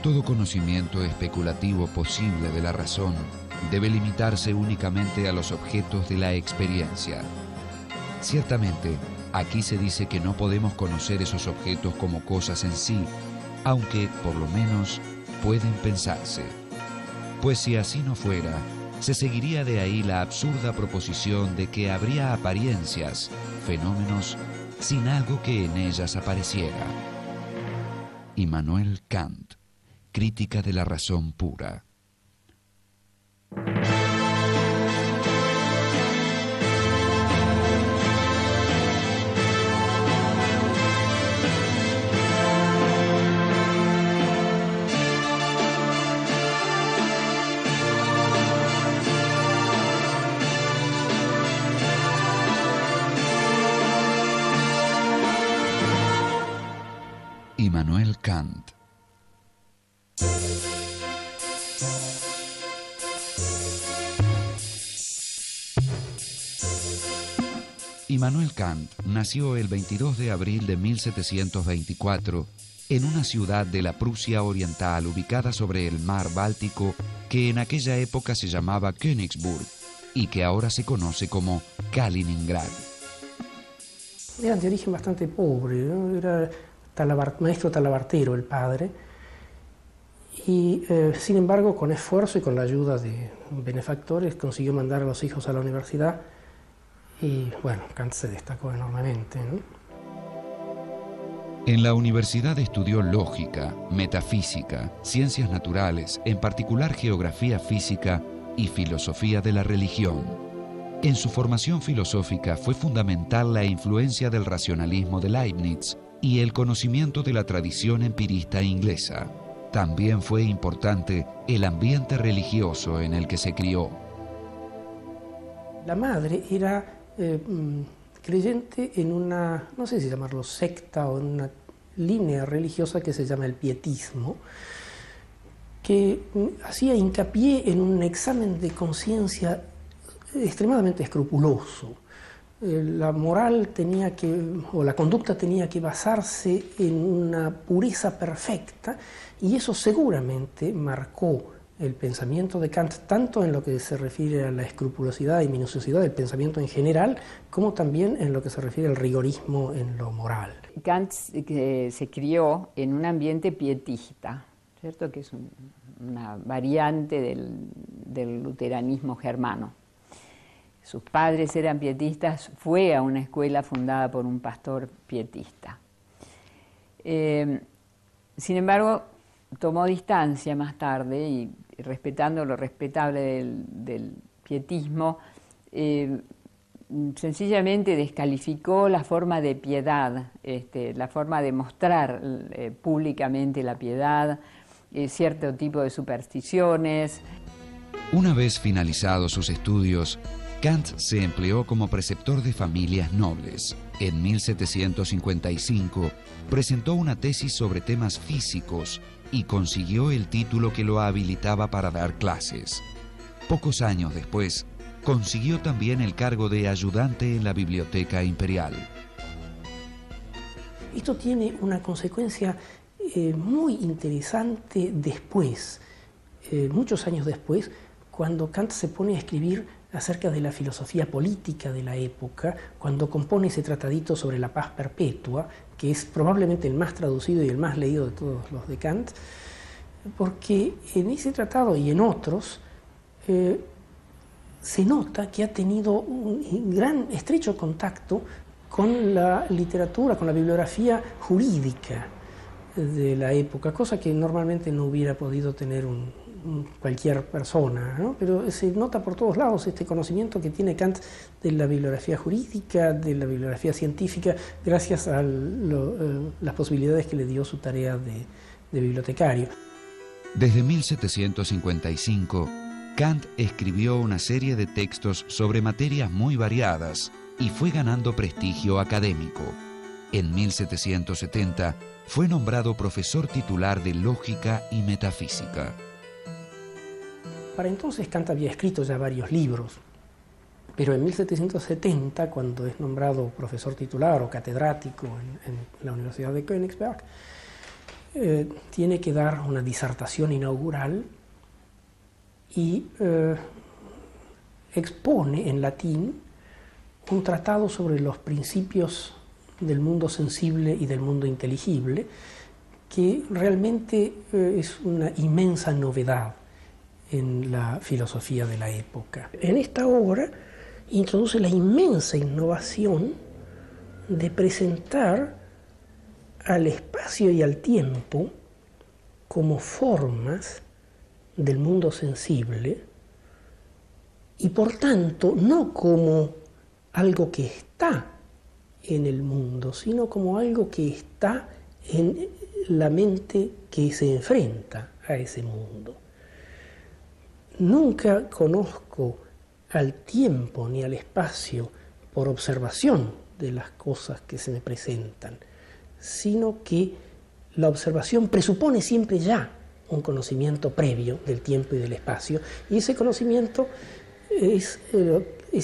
todo conocimiento especulativo posible de la razón debe limitarse únicamente a los objetos de la experiencia. Ciertamente, aquí se dice que no podemos conocer esos objetos como cosas en sí, aunque, por lo menos, pueden pensarse. Pues si así no fuera, se seguiría de ahí la absurda proposición de que habría apariencias, fenómenos, sin algo que en ellas apareciera. Immanuel Kant, Crítica de la razón pura. Immanuel Kant. Immanuel Kant nació el 22 de abril de 1724 en una ciudad de la Prusia Oriental ubicada sobre el mar Báltico que en aquella época se llamaba Königsburg y que ahora se conoce como Kaliningrad. Era de origen bastante pobre, ¿no? Era maestro talabartero el padre, y sin embargo con esfuerzo y con la ayuda de benefactores consiguió mandar a los hijos a la universidad y bueno, Kant se destacó enormemente, ¿no? En la universidad estudió lógica, metafísica, ciencias naturales, en particular geografía física y filosofía de la religión. En su formación filosófica fue fundamental la influencia del racionalismo de Leibniz y el conocimiento de la tradición empirista inglesa. También fue importante el ambiente religioso en el que se crió. La madre era creyente en una, no sé si llamarlo secta o en una línea religiosa que se llama el pietismo, que hacía hincapié en un examen de conciencia extremadamente escrupuloso. La moral tenía que, o la conducta tenía que basarse en una pureza perfecta, y eso seguramente marcó el pensamiento de Kant, tanto en lo que se refiere a la escrupulosidad y minuciosidad del pensamiento en general, como también en lo que se refiere al rigorismo en lo moral. Kant se crió en un ambiente pietista, ¿cierto? Que es una variante del luteranismo germano. Sus padres eran pietistas, fue a una escuela fundada por un pastor pietista. Sin embargo, tomó distancia más tarde y respetando lo respetable del pietismo, sencillamente descalificó la forma de piedad, la forma de mostrar públicamente la piedad, cierto tipo de supersticiones. Una vez finalizados sus estudios, Kant se empleó como preceptor de familias nobles. En 1755 presentó una tesis sobre temas físicos y consiguió el título que lo habilitaba para dar clases. Pocos años después, consiguió también el cargo de ayudante en la Biblioteca Imperial. Esto tiene una consecuencia muy interesante después, muchos años después, cuando Kant se pone a escribir acerca de la filosofía política de la época, cuando compone ese tratadito sobre la paz perpetua, que es probablemente el más traducido y el más leído de todos los de Kant, porque en ese tratado y en otros se nota que ha tenido un gran, estrecho contacto con la literatura, con la bibliografía jurídica de la época, cosa que normalmente no hubiera podido tener cualquier persona, ¿no? Pero se nota por todos lados este conocimiento que tiene Kant de la bibliografía jurídica, de la bibliografía científica, gracias a las posibilidades que le dio su tarea de bibliotecario. Desde 1755, Kant escribió una serie de textos sobre materias muy variadas y fue ganando prestigio académico. En 1770 fue nombrado profesor titular de lógica y metafísica. Para entonces Kant había escrito ya varios libros, pero en 1770, cuando es nombrado profesor titular o catedrático en la Universidad de Königsberg, tiene que dar una disertación inaugural y expone en latín un tratado sobre los principios del mundo sensible y del mundo inteligible, que realmente es una inmensa novedad en la filosofía de la época. En esta obra introduce la inmensa innovación de presentar al espacio y al tiempo como formas del mundo sensible y por tanto no como algo que está en el mundo, sino como algo que está en la mente que se enfrenta a ese mundo. Nunca conozco al tiempo ni al espacio por observación de las cosas que se me presentan, sino que la observación presupone siempre ya un conocimiento previo del tiempo y del espacio, y ese conocimiento es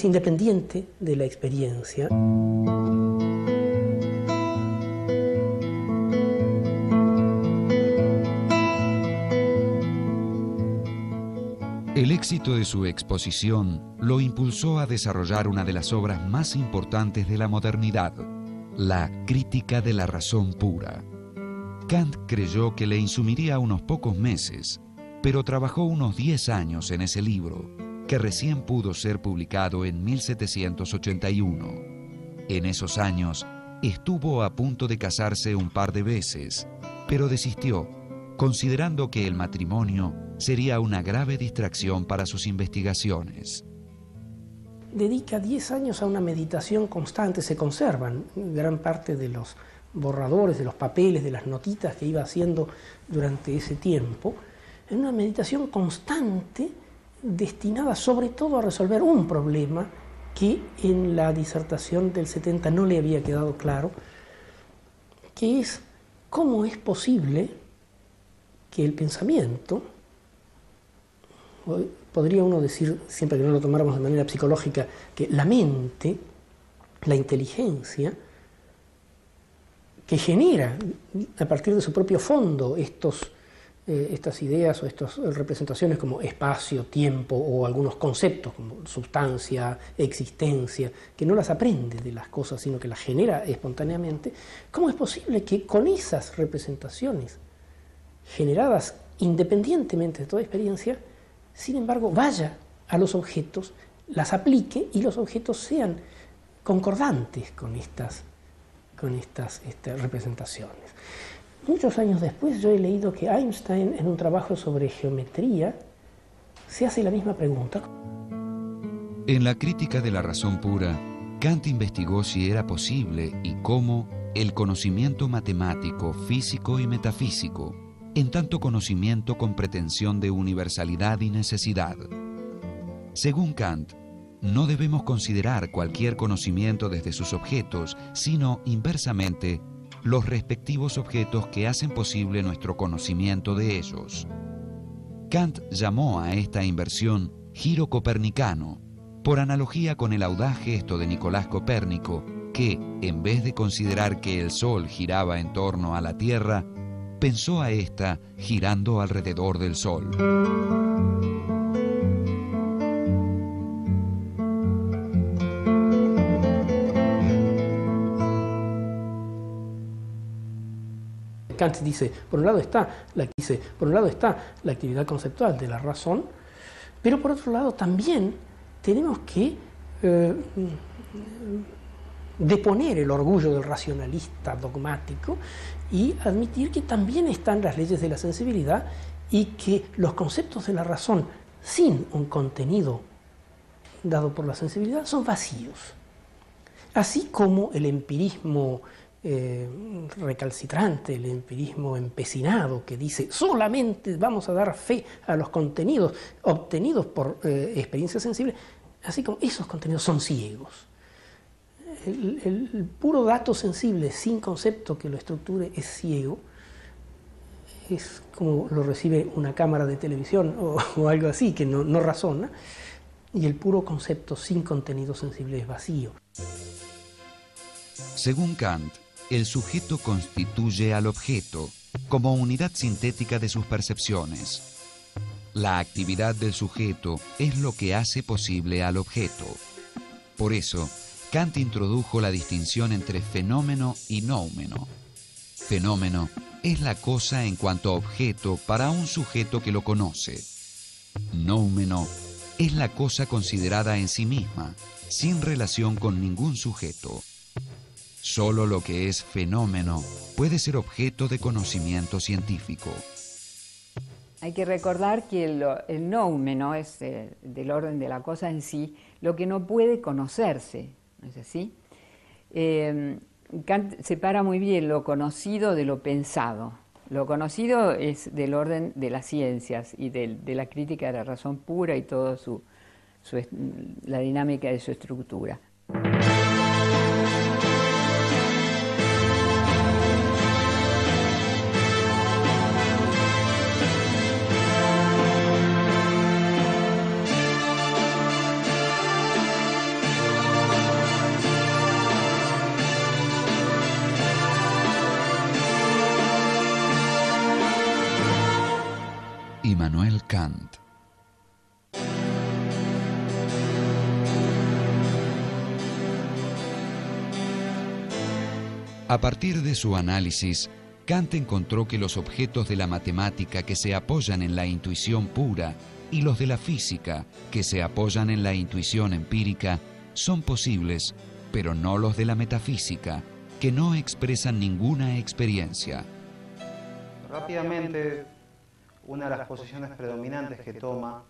independiente de la experiencia. El éxito de su exposición lo impulsó a desarrollar una de las obras más importantes de la modernidad, la Crítica de la Razón Pura. Kant creyó que le insumiría unos pocos meses, pero trabajó unos 10 años en ese libro, que recién pudo ser publicado en 1781. En esos años, estuvo a punto de casarse un par de veces, pero desistió, considerando que el matrimonio sería una grave distracción para sus investigaciones. Dedica 10 años a una meditación constante, se conservan gran parte de los borradores, de los papeles, de las notitas que iba haciendo durante ese tiempo, en una meditación constante destinada sobre todo a resolver un problema que en la disertación del 70 no le había quedado claro, que es cómo es posible que el pensamiento, podría uno decir, siempre que no lo tomáramos de manera psicológica, que la mente, la inteligencia, que genera a partir de su propio fondo estas ideas o estas representaciones como espacio, tiempo o algunos conceptos como sustancia, existencia, que no las aprende de las cosas sino que las genera espontáneamente, ¿cómo es posible que con esas representaciones generadas independientemente de toda experiencia, sin embargo vaya a los objetos, las aplique y los objetos sean concordantes con estas representaciones? Muchos años después yo he leído que Einstein, en un trabajo sobre geometría, se hace la misma pregunta. En la Crítica de la Razón Pura, Kant investigó si era posible y cómo el conocimiento matemático, físico y metafísico, en tanto conocimiento con pretensión de universalidad y necesidad. Según Kant, no debemos considerar cualquier conocimiento desde sus objetos, sino, inversamente, los respectivos objetos que hacen posible nuestro conocimiento de ellos. Kant llamó a esta inversión giro copernicano, por analogía con el audaz gesto de Nicolás Copérnico, que, en vez de considerar que el Sol giraba en torno a la Tierra, pensó a ésta girando alrededor del Sol. Kant dice, por un lado está la actividad conceptual de la razón, pero por otro lado también tenemos que deponer el orgullo del racionalista dogmático y admitir que también están las leyes de la sensibilidad y que los conceptos de la razón sin un contenido dado por la sensibilidad son vacíos. Así como el empirismo recalcitrante, el empirismo empecinado que dice solamente vamos a dar fe a los contenidos obtenidos por experiencia sensible, así como esos contenidos son ciegos. El puro dato sensible sin concepto que lo estructure es ciego, es como lo recibe una cámara de televisión o algo así, que no razona, y el puro concepto sin contenido sensible es vacío. Según Kant, el sujeto constituye al objeto como unidad sintética de sus percepciones. La actividad del sujeto es lo que hace posible al objeto. Por eso, Kant introdujo la distinción entre fenómeno y noumeno. Fenómeno es la cosa en cuanto a objeto para un sujeto que lo conoce. Noumeno es la cosa considerada en sí misma, sin relación con ningún sujeto. Solo lo que es fenómeno puede ser objeto de conocimiento científico. Hay que recordar que el noumeno es del orden de la cosa en sí, lo que no puede conocerse, ¿no es así? Kant separa muy bien lo conocido de lo pensado. Lo conocido es del orden de las ciencias y de la crítica de la razón pura y toda la dinámica de su estructura. Immanuel Kant. A partir de su análisis, Kant encontró que los objetos de la matemática que se apoyan en la intuición pura y los de la física que se apoyan en la intuición empírica son posibles, pero no los de la metafísica, que no expresan ninguna experiencia. Rápidamente, una de las posiciones predominantes que toma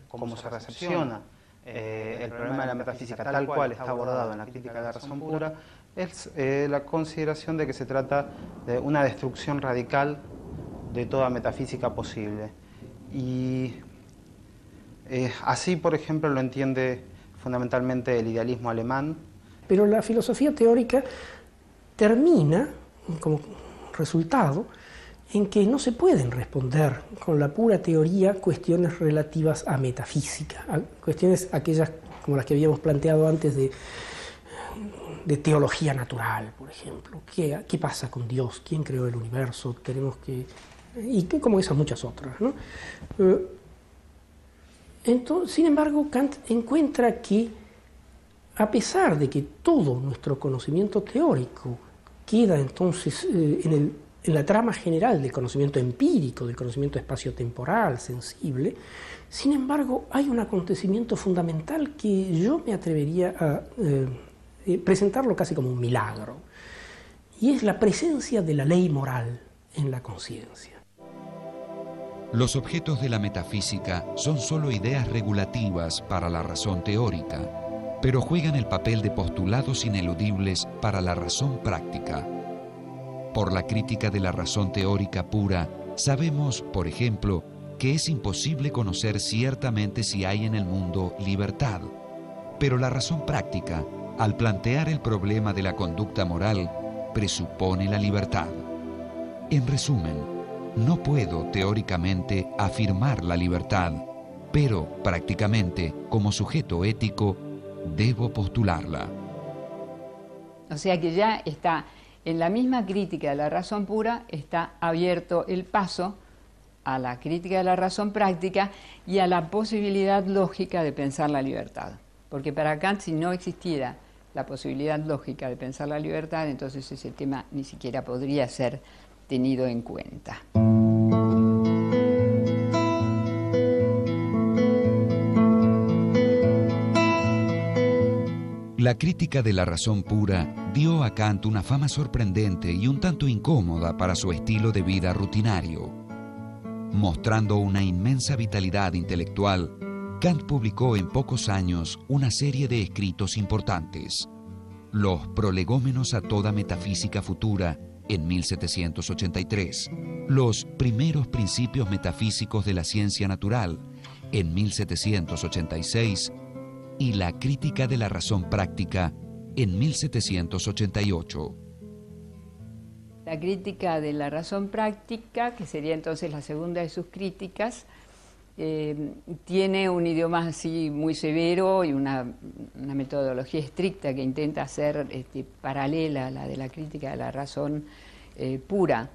cómo se recepciona el problema de la metafísica tal cual está abordado en la crítica de la razón pura es la consideración de que se trata de una destrucción radical de toda metafísica posible. Y así, por ejemplo, lo entiende fundamentalmente el idealismo alemán. Pero la filosofía teórica termina, como resultado, en que no se pueden responder con la pura teoría cuestiones relativas a metafísica, a cuestiones aquellas como las que habíamos planteado antes de teología natural, por ejemplo. ¿Qué pasa con Dios? ¿Quién creó el universo? Y como esas muchas otras, ¿no? Entonces, sin embargo, Kant encuentra que, a pesar de que todo nuestro conocimiento teórico queda entonces en la trama general del conocimiento empírico, del conocimiento espaciotemporal, sensible, sin embargo hay un acontecimiento fundamental que yo me atrevería a presentarlo casi como un milagro, y es la presencia de la ley moral en la conciencia. Los objetos de la metafísica son solo ideas regulativas para la razón teórica, pero juegan el papel de postulados ineludibles para la razón práctica. Por la crítica de la razón teórica pura, sabemos, por ejemplo, que es imposible conocer ciertamente si hay en el mundo libertad. Pero la razón práctica, al plantear el problema de la conducta moral, presupone la libertad. En resumen, no puedo teóricamente afirmar la libertad, pero prácticamente, como sujeto ético, debo postularla. O sea que ya está, en la misma crítica de la razón pura, está abierto el paso a la crítica de la razón práctica y a la posibilidad lógica de pensar la libertad. Porque para Kant, si no existiera la posibilidad lógica de pensar la libertad, entonces ese tema ni siquiera podría ser tenido en cuenta. La crítica de la razón pura dio a Kant una fama sorprendente y un tanto incómoda para su estilo de vida rutinario. Mostrando una inmensa vitalidad intelectual, Kant publicó en pocos años una serie de escritos importantes. Los Prolegómenos a toda metafísica futura, en 1783. Los Primeros principios metafísicos de la ciencia natural, en 1786. Y la Crítica de la razón práctica, en 1788. La crítica de la razón práctica, que sería entonces la segunda de sus críticas, tiene un idioma así muy severo y una metodología estricta que intenta ser paralela a la de la crítica de la razón pura.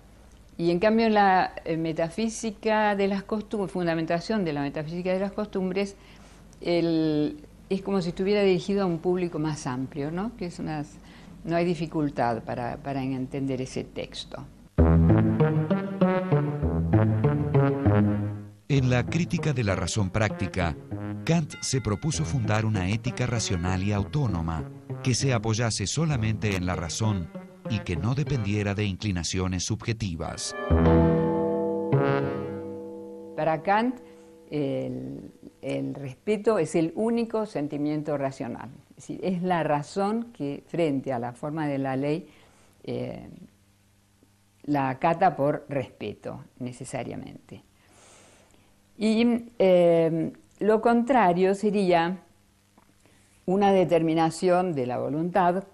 Y en cambio la metafísica de las costumbres, fundamentación de la metafísica de las costumbres, es como si estuviera dirigido a un público más amplio, ¿no? Que es no hay dificultad para entender ese texto. En la crítica de la razón práctica, Kant se propuso fundar una ética racional y autónoma que se apoyase solamente en la razón y que no dependiera de inclinaciones subjetivas. Para Kant, el respeto es el único sentimiento racional. Es decir, es la razón que, frente a la forma de la ley, la acata por respeto, necesariamente. Y lo contrario sería una determinación de la voluntad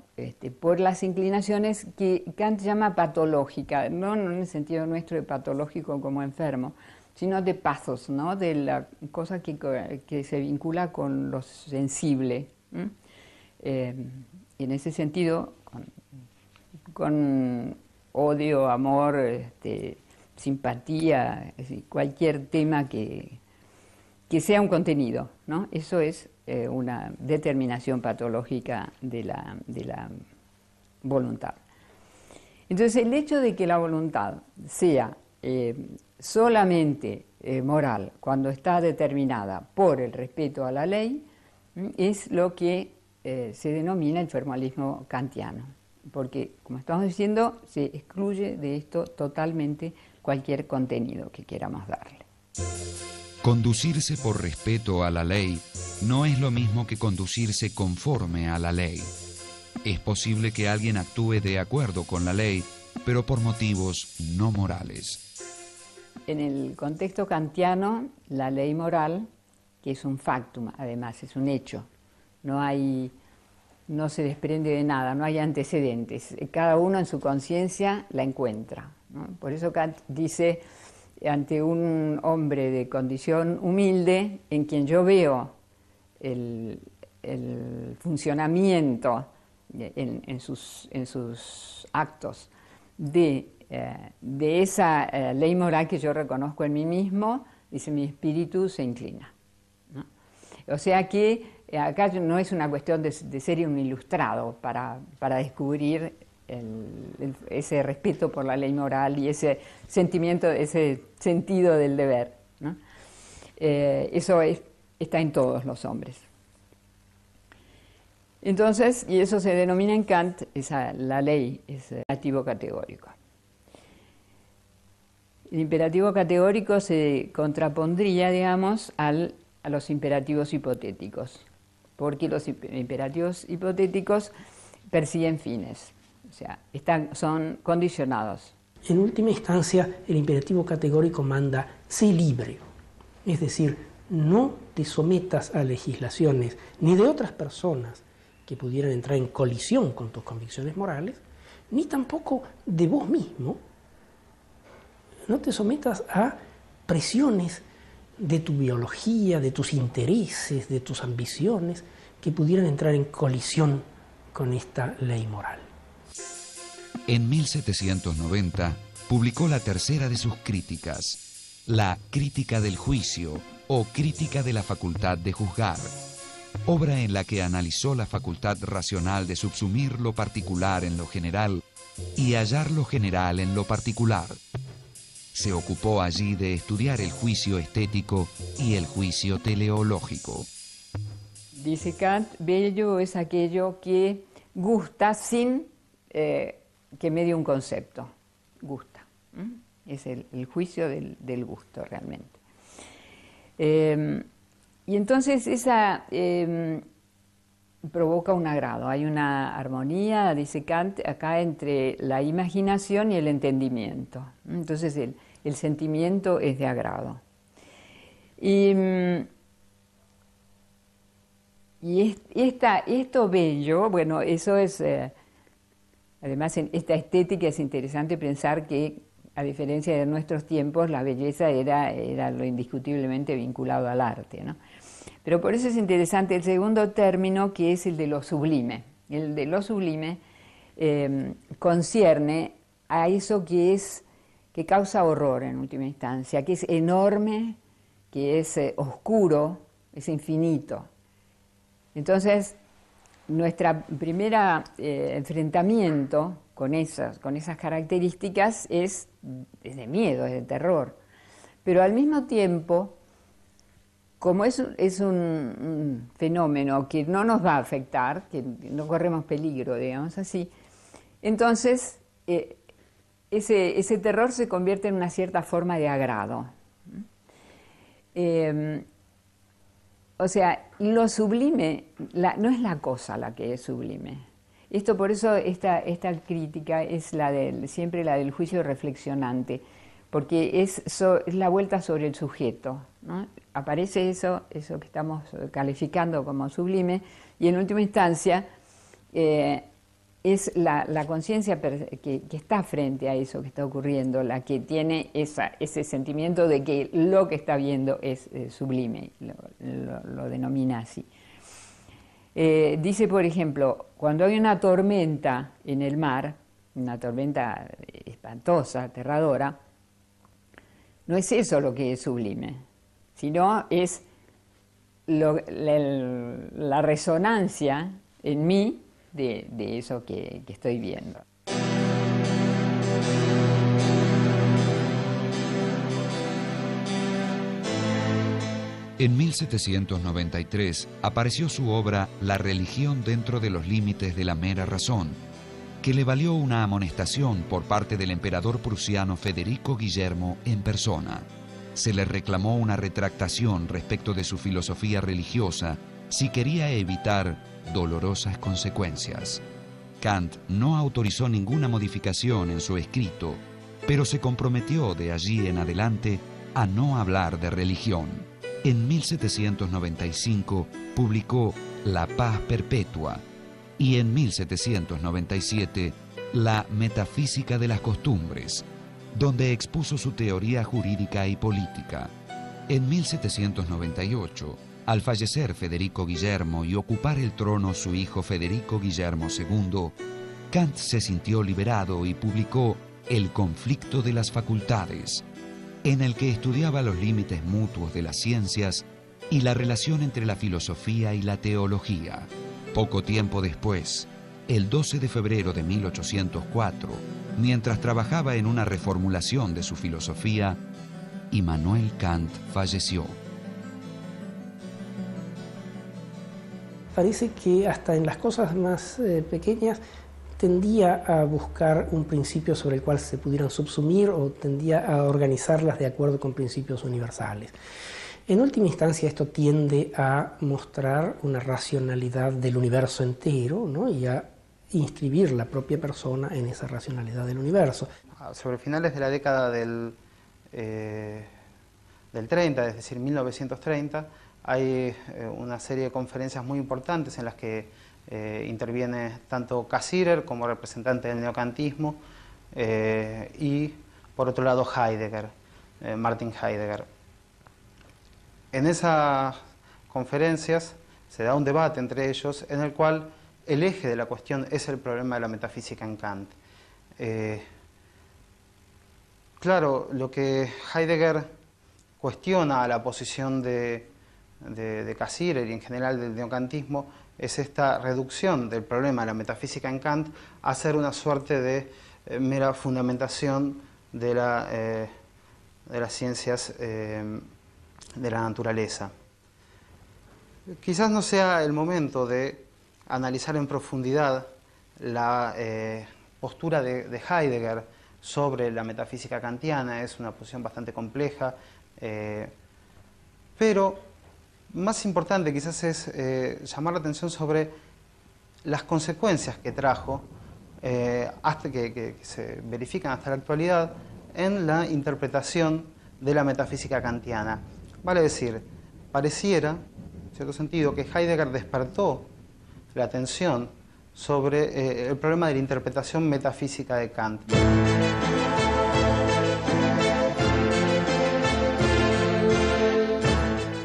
por las inclinaciones que Kant llama patológica, no en el sentido nuestro de patológico como enfermo, sino de pathos, ¿no? De la cosa que se vincula con lo sensible. Y en ese sentido, con odio, amor, simpatía, es decir, cualquier tema que sea un contenido, ¿no? Eso es una determinación patológica de la voluntad. Entonces, el hecho de que la voluntad sea solamente moral cuando está determinada por el respeto a la ley es lo que se denomina el formalismo kantiano, porque, como estamos diciendo, se excluye de esto totalmente cualquier contenido que queramos darle. Conducirse por respeto a la ley no es lo mismo que conducirse conforme a la ley. Es posible que alguien actúe de acuerdo con la ley, pero por motivos no morales. En el contexto kantiano, la ley moral, que es un factum, además, es un hecho, no se desprende de nada, no hay antecedentes, cada uno en su conciencia la encuentra, ¿no? Por eso Kant dice, ante un hombre de condición humilde, en quien yo veo el funcionamiento en sus actos de esa ley moral que yo reconozco en mí mismo, dice, mi espíritu se inclina, ¿no? O sea que acá no es una cuestión de ser un ilustrado para descubrir ese respeto por la ley moral y ese sentimiento, ese sentido del deber, ¿no? Eso está en todos los hombres. Entonces, y eso se denomina en Kant, la ley es imperativo categórico. El imperativo categórico se contrapondría, digamos, a los imperativos hipotéticos, porque los imperativos hipotéticos persiguen fines, o sea, son condicionados. En última instancia, el imperativo categórico manda, sé libre, es decir, no te sometas a legislaciones ni de otras personas que pudieran entrar en colisión con tus convicciones morales, ni tampoco de vos mismo. No te sometas a presiones de tu biología, de tus intereses, de tus ambiciones, que pudieran entrar en colisión con esta ley moral. En 1790 publicó la tercera de sus críticas, la Crítica del Juicio o Crítica de la Facultad de Juzgar, obra en la que analizó la facultad racional de subsumir lo particular en lo general y hallar lo general en lo particular. Se ocupó allí de estudiar el juicio estético y el juicio teleológico. Dice Kant, bello es aquello que gusta sin que medie un concepto. Gusta. Es el juicio del gusto realmente. Y entonces esa provoca un agrado. Hay una armonía, dice Kant, acá entre la imaginación y el entendimiento. Entonces el sentimiento es de agrado. Y esto bello, bueno, eso es, además en esta estética es interesante pensar que a diferencia de nuestros tiempos, la belleza era lo indiscutiblemente vinculado al arte, ¿no? Pero por eso es interesante el segundo término, que es el de lo sublime. El de lo sublime concierne a eso que causa horror en última instancia, que es enorme, que es oscuro, es infinito. Entonces, nuestro primer enfrentamiento con esas características es de miedo, es de terror. Pero al mismo tiempo, como es un fenómeno que no nos va a afectar, que no corremos peligro, digamos así, entonces ese terror se convierte en una cierta forma de agrado. O sea, lo sublime no es la cosa la que es sublime. Esto, por eso esta crítica es siempre la del juicio reflexionante, porque es la vuelta sobre el sujeto, ¿no? Aparece eso que estamos calificando como sublime, y en última instancia es la conciencia que está frente a eso que está ocurriendo, la que tiene ese sentimiento de que lo que está viendo es sublime, lo denomina así. Dice, por ejemplo, cuando hay una tormenta en el mar, una tormenta espantosa, aterradora, no es eso lo que es sublime, sino es la resonancia en mí de eso que estoy viendo. En 1793 apareció su obra La religión dentro de los límites de la mera razón, que le valió una amonestación por parte del emperador prusiano Federico Guillermo en persona. Se le reclamó una retractación respecto de su filosofía religiosa si quería evitar dolorosas consecuencias. Kant no autorizó ninguna modificación en su escrito, pero se comprometió de allí en adelante a no hablar de religión. En 1795 publicó La paz perpetua y en 1797 La metafísica de las costumbres, donde expuso su teoría jurídica y política. En 1798, al fallecer Federico Guillermo y ocupar el trono su hijo Federico Guillermo II, Kant se sintió liberado y publicó El conflicto de las facultades, en el que estudiaba los límites mutuos de las ciencias y la relación entre la filosofía y la teología. Poco tiempo después, el 12 de febrero de 1804, mientras trabajaba en una reformulación de su filosofía, Immanuel Kant falleció. Parece que hasta en las cosas más pequeñas tendía a buscar un principio sobre el cual se pudieran subsumir o tendía a organizarlas de acuerdo con principios universales. En última instancia, esto tiende a mostrar una racionalidad del universo entero, ¿no? Y a inscribir la propia persona en esa racionalidad del universo. Sobre finales de la década del 30, es decir, 1930, hay una serie de conferencias muy importantes en las que interviene tanto Cassirer como representante del neocantismo y por otro lado Heidegger, Martin Heidegger. En esas conferencias se da un debate entre ellos en el cual el eje de la cuestión es el problema de la metafísica en Kant. Claro, lo que Heidegger cuestiona a la posición de Cassirer y en general del neocantismo es esta reducción del problema de la metafísica en Kant a ser una suerte de mera fundamentación de las ciencias de la naturaleza. Quizás no sea el momento de analizar en profundidad la postura de Heidegger sobre la metafísica kantiana. Es una posición bastante compleja, pero más importante quizás es llamar la atención sobre las consecuencias que trajo, hasta que se verifican hasta la actualidad, en la interpretación de la metafísica kantiana. Vale decir, pareciera, en cierto sentido, que Heidegger despertó la atención sobre el problema de la interpretación metafísica de Kant.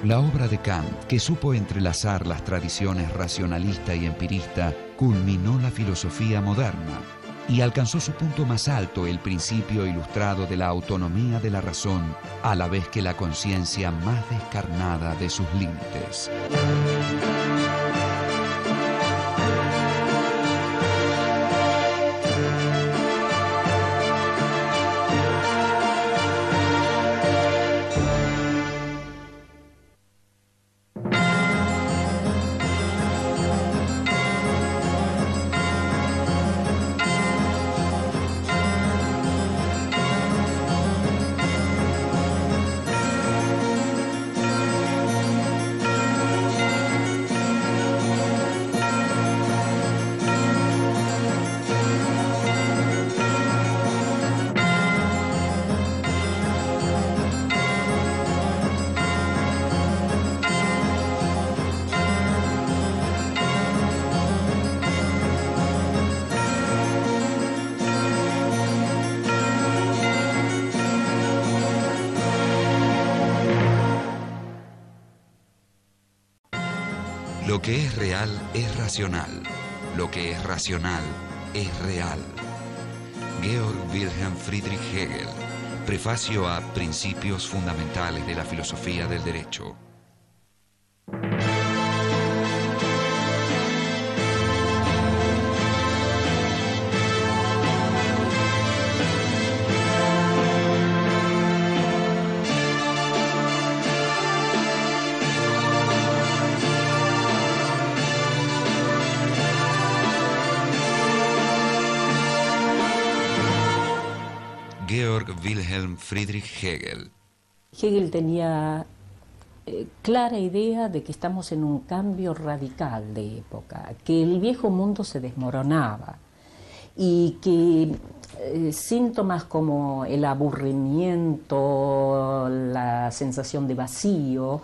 La obra de Kant, que supo entrelazar las tradiciones racionalista y empirista, culminó la filosofía moderna y alcanzó su punto más alto, el principio ilustrado de la autonomía de la razón, a la vez que la conciencia más descarnada de sus límites. Lo que es real es racional. Lo que es racional es real. Georg Wilhelm Friedrich Hegel. Prefacio a Principios Fundamentales de la Filosofía del Derecho. Georg Wilhelm Friedrich Hegel. Hegel tenía clara idea de que estamos en un cambio radical de época, que el viejo mundo se desmoronaba y que síntomas como el aburrimiento, la sensación de vacío,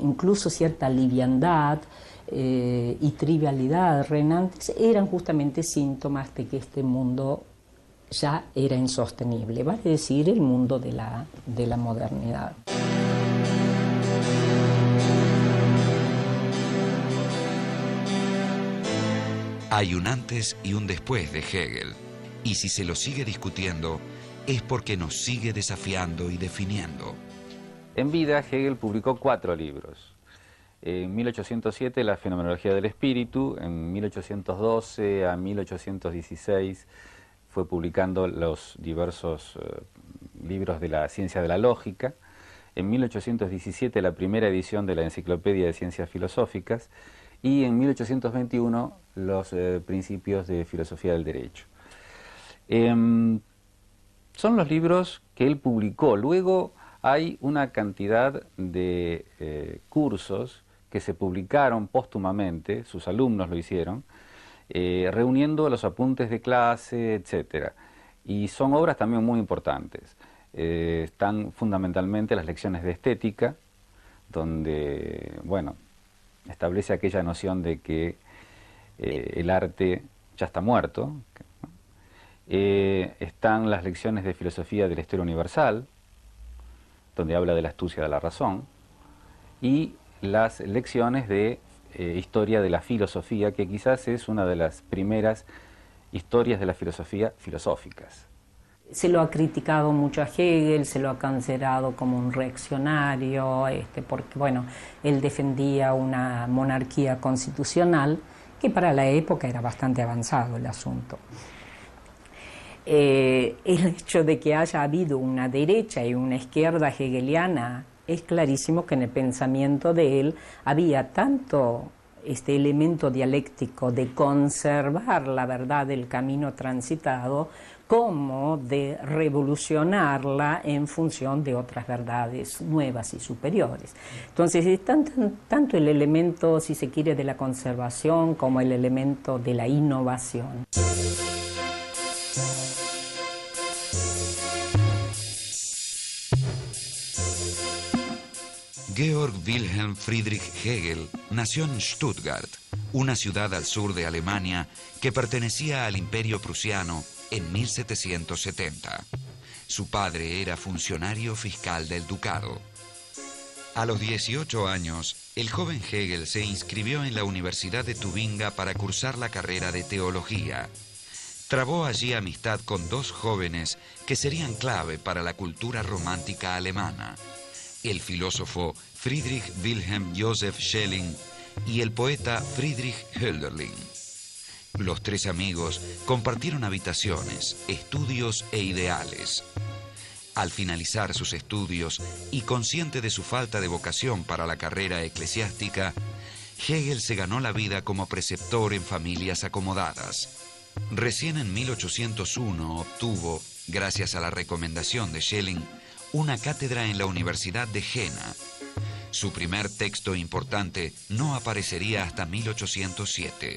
incluso cierta liviandad y trivialidad reinantes eran justamente síntomas de que este mundo ya era insostenible, vale decir, el mundo de la modernidad. Hay un antes y un después de Hegel, y si se lo sigue discutiendo, es porque nos sigue desafiando y definiendo. En vida, Hegel publicó 4 libros. En 1807, La fenomenología del espíritu. En 1812 a 1816, fue publicando los diversos libros de la ciencia de la lógica. En 1817 la primera edición de la Enciclopedia de Ciencias Filosóficas y en 1821 los Principios de Filosofía del Derecho. Son los libros que él publicó. Luego hay una cantidad de cursos que se publicaron póstumamente, sus alumnos lo hicieron, reuniendo los apuntes de clase, etc. Y son obras también muy importantes. Están fundamentalmente las lecciones de estética, donde, bueno, establece aquella noción de que el arte ya está muerto. Están las lecciones de filosofía de la historia universal, donde habla de la astucia de la razón, y las lecciones de historia de la filosofía, que quizás es una de las primeras historias de la filosofía filosóficas. Se lo ha criticado mucho a Hegel, se lo ha considerado como un reaccionario, porque bueno, él defendía una monarquía constitucional, que para la época era bastante avanzado el asunto. El hecho de que haya habido una derecha y una izquierda hegeliana, es clarísimo que en el pensamiento de él había tanto este elemento dialéctico de conservar la verdad del camino transitado, como de revolucionarla en función de otras verdades nuevas y superiores. Entonces, es tanto el elemento, si se quiere, de la conservación como el elemento de la innovación. Georg Wilhelm Friedrich Hegel nació en Stuttgart, una ciudad al sur de Alemania que pertenecía al Imperio Prusiano en 1770. Su padre era funcionario fiscal del ducado. A los 18 años, el joven Hegel se inscribió en la Universidad de Tubinga para cursar la carrera de teología. Trabó allí amistad con dos jóvenes que serían clave para la cultura romántica alemana: el filósofo Friedrich Wilhelm Joseph Schelling y el poeta Friedrich Hölderlin. Los tres amigos compartieron habitaciones, estudios e ideales. Al finalizar sus estudios y consciente de su falta de vocación para la carrera eclesiástica, Hegel se ganó la vida como preceptor en familias acomodadas. Recién en 1801 obtuvo, gracias a la recomendación de Schelling, una cátedra en la Universidad de Jena. Su primer texto importante no aparecería hasta 1807.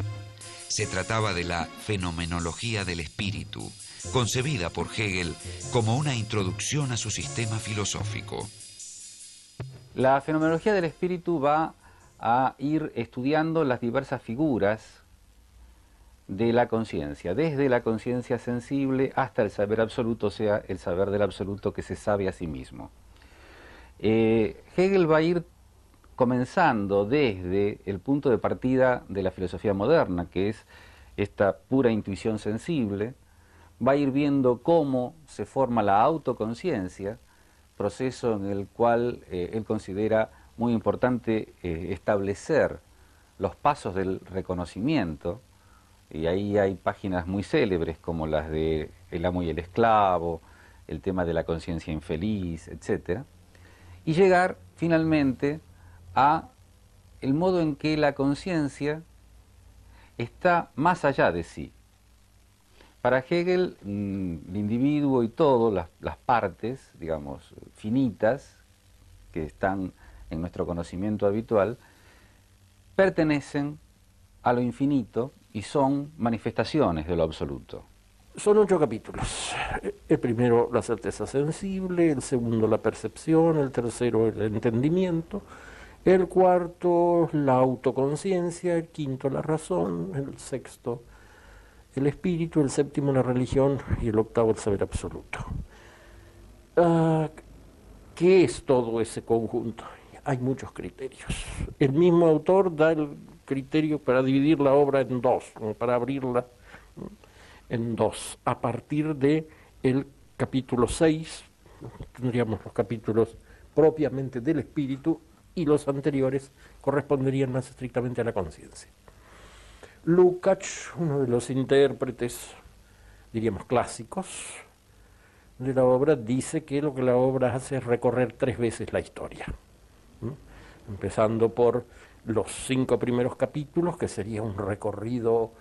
Se trataba de la Fenomenología del Espíritu, concebida por Hegel como una introducción a su sistema filosófico. La fenomenología del espíritu va a ir estudiando las diversas figuras de la conciencia, desde la conciencia sensible hasta el saber absoluto, o sea, el saber del absoluto que se sabe a sí mismo. Hegel va a ir comenzando desde el punto de partida de la filosofía moderna, que es esta pura intuición sensible. Va a ir viendo cómo se forma la autoconciencia, proceso en el cual él considera muy importante establecer los pasos del reconocimiento, y ahí hay páginas muy célebres como las de El amo y el esclavo, el tema de la conciencia infeliz, etc. Y llegar finalmente a el modo en que la conciencia está más allá de sí. Para Hegel, el individuo y todo, las partes, digamos, finitas, que están en nuestro conocimiento habitual, pertenecen a lo infinito y son manifestaciones de lo absoluto. Son 8 capítulos. El primero, la certeza sensible; el segundo, la percepción; el tercero, el entendimiento; el cuarto, la autoconciencia; el quinto, la razón; el sexto, el espíritu; el séptimo, la religión; y el octavo, el saber absoluto. ¿Qué es todo ese conjunto? Hay muchos criterios. El mismo autor da el criterio para dividir la obra en dos, para abrirla en dos. A partir de el capítulo 6, tendríamos los capítulos propiamente del espíritu, y los anteriores corresponderían más estrictamente a la conciencia. Lukács, uno de los intérpretes, diríamos, clásicos de la obra, dice que lo que la obra hace es recorrer 3 veces la historia. Empezando por los 5 primeros capítulos, que sería un recorrido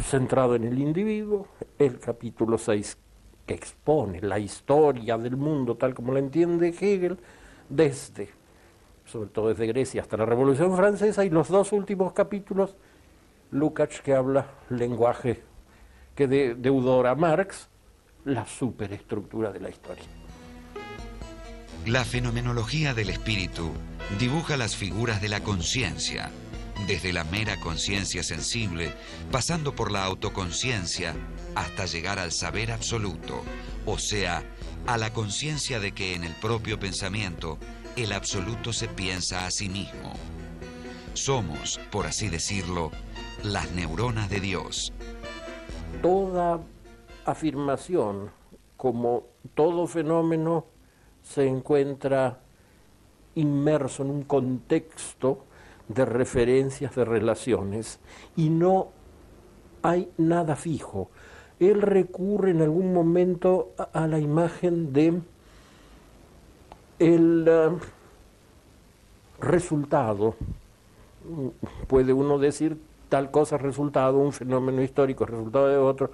centrado en el individuo; el capítulo 6, que expone la historia del mundo tal como la entiende Hegel, sobre todo desde Grecia hasta la Revolución Francesa; y los 2 últimos capítulos, Lukács, que habla lenguaje que deudora Marx, la superestructura de la historia. La fenomenología del espíritu dibuja las figuras de la conciencia, desde la mera conciencia sensible, pasando por la autoconciencia, hasta llegar al saber absoluto, o sea, a la conciencia de que en el propio pensamiento el absoluto se piensa a sí mismo. Somos, por así decirlo, las neuronas de Dios. Toda afirmación, como todo fenómeno, se encuentra inmerso en un contexto de referencias, de relaciones, y no hay nada fijo. Él recurre en algún momento a la imagen de el resultado. Puede uno decir tal cosa es resultado, un fenómeno histórico es resultado de otro,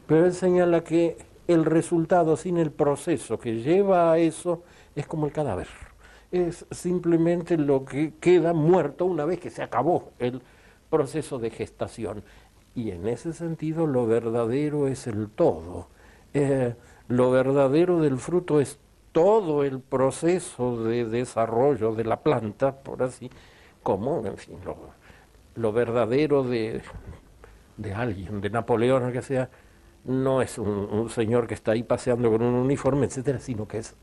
pero él señala que el resultado sin el proceso que lleva a eso es como el cadáver. Es simplemente lo que queda muerto una vez que se acabó el proceso de gestación. Y en ese sentido lo verdadero es el todo. Lo verdadero del fruto es todo el proceso de desarrollo de la planta, por así, como, en fin, lo verdadero de alguien, de Napoleón o que sea, no es un señor que está ahí paseando con un uniforme, etcétera, sino que es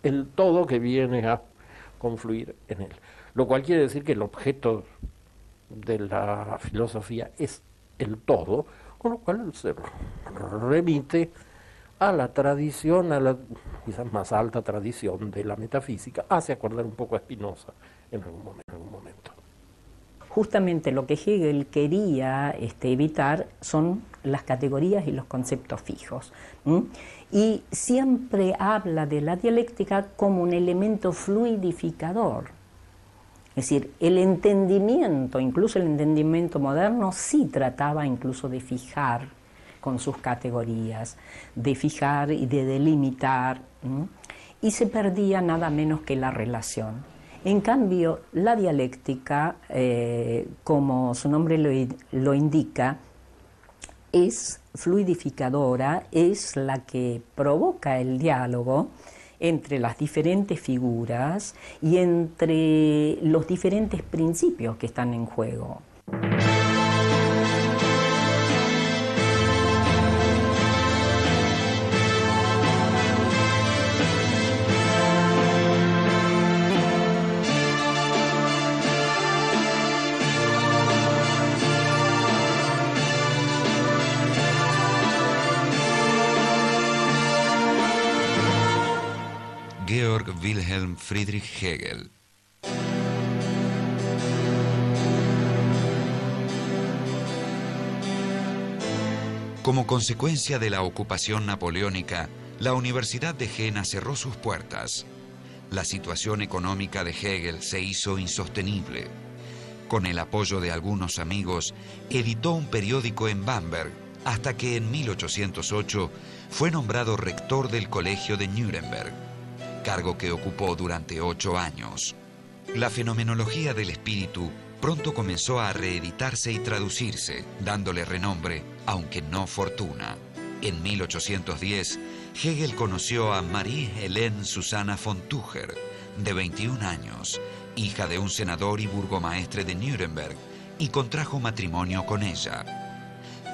el todo que viene a confluir en él. Lo cual quiere decir que el objeto de la filosofía es el todo, con lo cual se remite a la tradición, a la quizás más alta tradición de la metafísica, hace acordar un poco a Spinoza en algún momento. Justamente lo que Hegel quería evitar son las categorías y los conceptos fijos. Y siempre habla de la dialéctica como un elemento fluidificador. Es decir, el entendimiento, incluso el entendimiento moderno, sí trataba incluso de fijar con sus categorías, de fijar y de delimitar, y se perdía nada menos que la relación. En cambio, la dialéctica, como su nombre lo indica, es fluidificadora, es la que provoca el diálogo entre las diferentes figuras y entre los diferentes principios que están en juego. Georg Wilhelm Friedrich Hegel. Como consecuencia de la ocupación napoleónica, la Universidad de Jena cerró sus puertas. La situación económica de Hegel se hizo insostenible. Con el apoyo de algunos amigos, editó un periódico en Bamberg, hasta que en 1808 fue nombrado rector del Colegio de Nuremberg, cargo que ocupó durante 8 años. La fenomenología del espíritu pronto comenzó a reeditarse y traducirse, dándole renombre, aunque no fortuna. En 1810, Hegel conoció a Marie-Helene Susanna von Tucher, de 21 años, hija de un senador y burgomaestre de Nuremberg, y contrajo matrimonio con ella.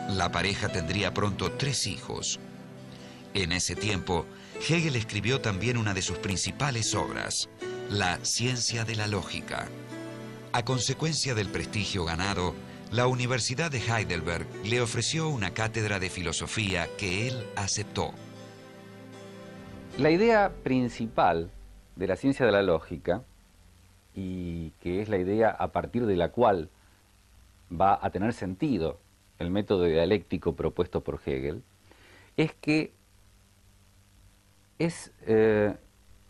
La pareja tendría pronto 3 hijos. En ese tiempo, Hegel escribió también una de sus principales obras, La ciencia de la lógica. A consecuencia del prestigio ganado, la Universidad de Heidelberg le ofreció una cátedra de filosofía que él aceptó. La idea principal de la ciencia de la lógica, y que es la idea a partir de la cual va a tener sentido el método dialéctico propuesto por Hegel, es que es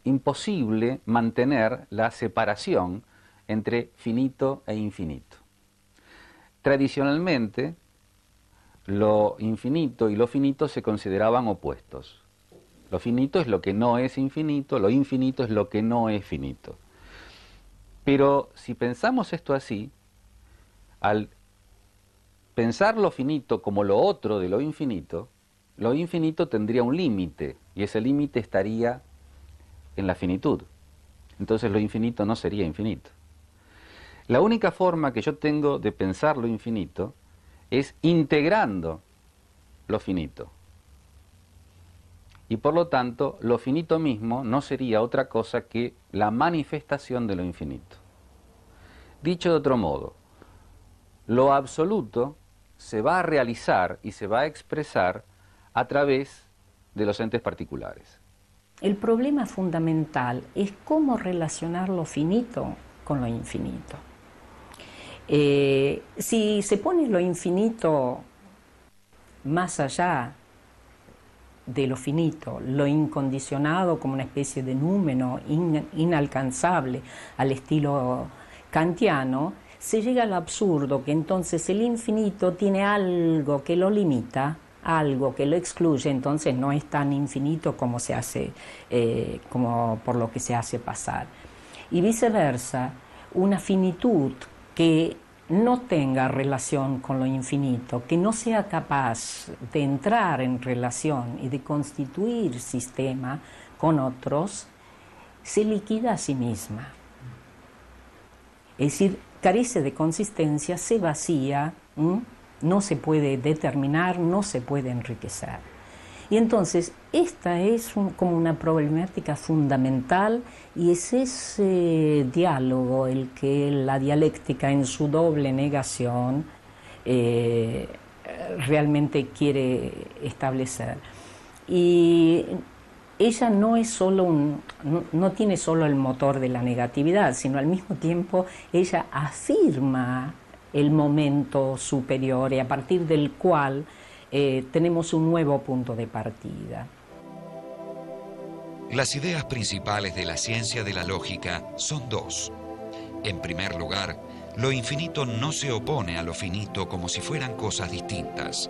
imposible mantener la separación entre finito e infinito. Tradicionalmente, lo infinito y lo finito se consideraban opuestos. Lo finito es lo que no es infinito, lo infinito es lo que no es finito. Pero si pensamos esto así, al pensar lo finito como lo otro de lo infinito tendría un límite, y ese límite estaría en la finitud. Entonces lo infinito no sería infinito. La única forma que yo tengo de pensar lo infinito es integrando lo finito. Y por lo tanto, lo finito mismo no sería otra cosa que la manifestación de lo infinito. Dicho de otro modo, lo absoluto se va a realizar y se va a expresar a través de los entes particulares. El problema fundamental es cómo relacionar lo finito con lo infinito. Si se pone lo infinito más allá de lo finito, lo incondicionado como una especie de númeno inalcanzable al estilo kantiano, se llega al absurdo que entonces el infinito tiene algo que lo limita, algo que lo excluye, entonces no es tan infinito como se hace, como por lo que se hace pasar. Y viceversa, una finitud que no tenga relación con lo infinito, que no sea capaz de entrar en relación y de constituir sistema con otros, se liquida a sí misma. Es decir, carece de consistencia, se vacía, no se puede determinar, no se puede enriquecer. Y entonces, esta es como una problemática fundamental y es ese diálogo el que la dialéctica en su doble negación realmente quiere establecer. Y ella no es solo no tiene solo el motor de la negatividad, sino al mismo tiempo ella afirma el momento superior y a partir del cual tenemos un nuevo punto de partida. Las ideas principales de la ciencia de la lógica son dos. En primer lugar, lo infinito no se opone a lo finito como si fueran cosas distintas.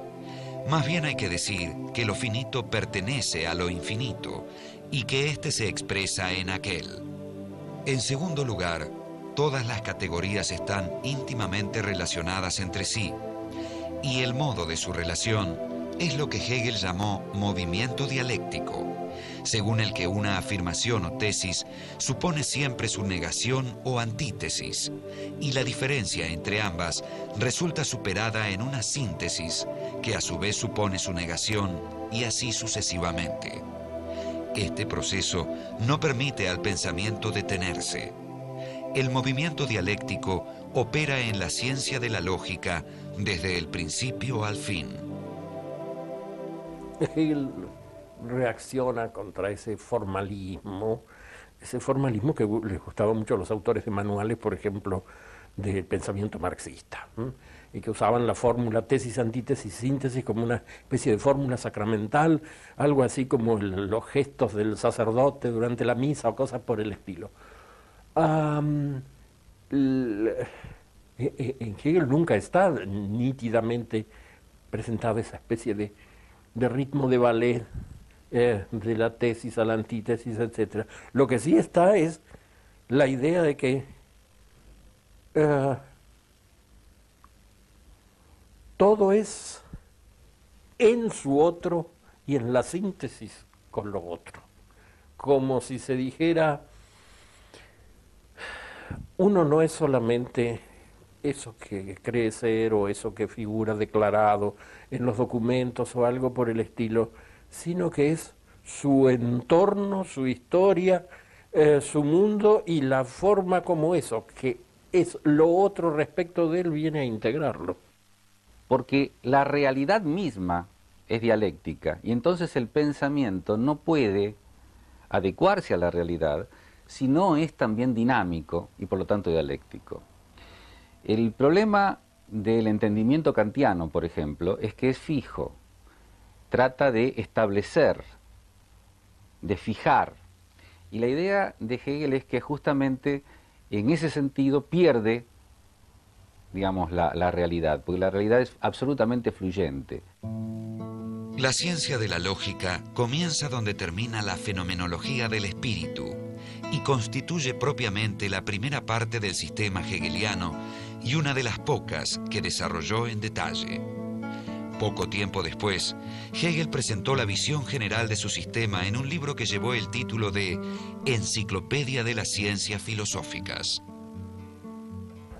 Más bien hay que decir que lo finito pertenece a lo infinito y que éste se expresa en aquel. En segundo lugar, todas las categorías están íntimamente relacionadas entre sí, y el modo de su relación es lo que Hegel llamó movimiento dialéctico, según el que una afirmación o tesis supone siempre su negación o antítesis, y la diferencia entre ambas resulta superada en una síntesis que a su vez supone su negación y así sucesivamente. Este proceso no permite al pensamiento detenerse. El movimiento dialéctico opera en la ciencia de la lógica desde el principio al fin. Hegel reacciona contra ese formalismo que les gustaba mucho a los autores de manuales, por ejemplo, del pensamiento marxista, y que usaban la fórmula tesis, antítesis, síntesis como una especie de fórmula sacramental, algo así como los gestos del sacerdote durante la misa o cosas por el estilo. En Hegel nunca está nítidamente presentada esa especie de ritmo de ballet de la tesis a la antítesis, etc. Lo que sí está es la idea de que todo es en su otro y en la síntesis con lo otro. Como si se dijera, uno no es solamente eso que cree ser o eso que figura declarado en los documentos o algo por el estilo, sino que es su entorno, su historia, su mundo y la forma como eso, que es lo otro respecto de él, viene a integrarlo. Porque la realidad misma es dialéctica y entonces el pensamiento no puede adecuarse a la realidad si no es también dinámico y por lo tanto dialéctico. El problema del entendimiento kantiano, por ejemplo, es que es fijo, trata de establecer, de fijar, y la idea de Hegel es que justamente en ese sentido pierde, digamos, la realidad, porque la realidad es absolutamente fluyente. La ciencia de la lógica comienza donde termina la fenomenología del espíritu y constituye propiamente la primera parte del sistema hegeliano y una de las pocas que desarrolló en detalle. Poco tiempo después, Hegel presentó la visión general de su sistema en un libro que llevó el título de Enciclopedia de las Ciencias Filosóficas.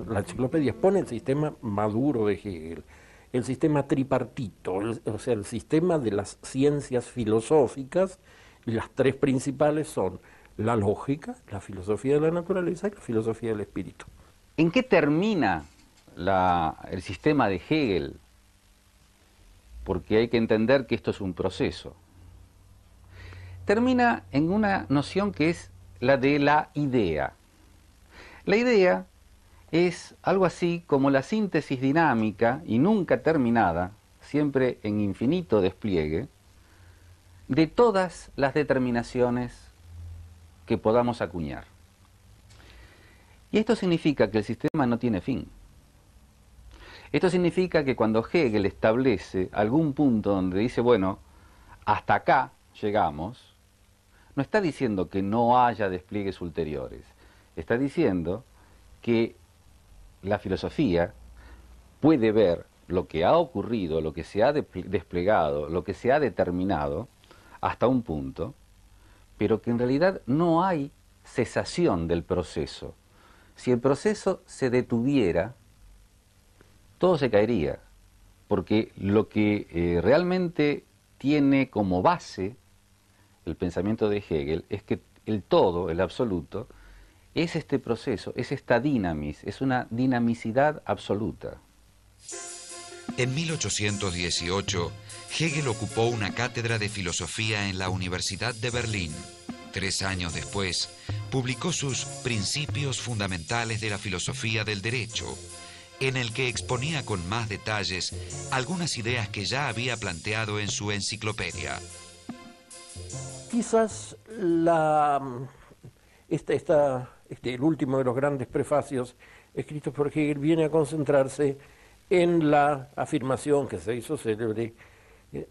La enciclopedia expone el sistema maduro de Hegel, el sistema tripartito, o sea, el sistema de las ciencias filosóficas. Las tres principales son la lógica, la filosofía de la naturaleza y la filosofía del espíritu. ¿En qué termina el sistema de Hegel? Porque hay que entender que esto es un proceso. Termina en una noción que es la de la idea. La idea es algo así como la síntesis dinámica y nunca terminada, siempre en infinito despliegue, de todas las determinaciones que podamos acuñar. Y esto significa que el sistema no tiene fin. Esto significa que cuando Hegel establece algún punto donde dice, bueno, hasta acá llegamos, no está diciendo que no haya despliegues ulteriores, está diciendo que la filosofía puede ver lo que ha ocurrido, lo que se ha desplegado, lo que se ha determinado hasta un punto, pero que en realidad no hay cesación del proceso. Si el proceso se detuviera, todo se caería, porque lo que realmente tiene como base el pensamiento de Hegel es que el todo, el absoluto, es este proceso, es esta dinamis, es una dinamicidad absoluta. En 1818, Hegel ocupó una cátedra de filosofía en la Universidad de Berlín. 3 años después, publicó sus Principios Fundamentales de la Filosofía del Derecho, en el que exponía con más detalles algunas ideas que ya había planteado en su enciclopedia. Quizás el último de los grandes prefacios escritos por Hegel viene a concentrarse en la afirmación que se hizo célebre,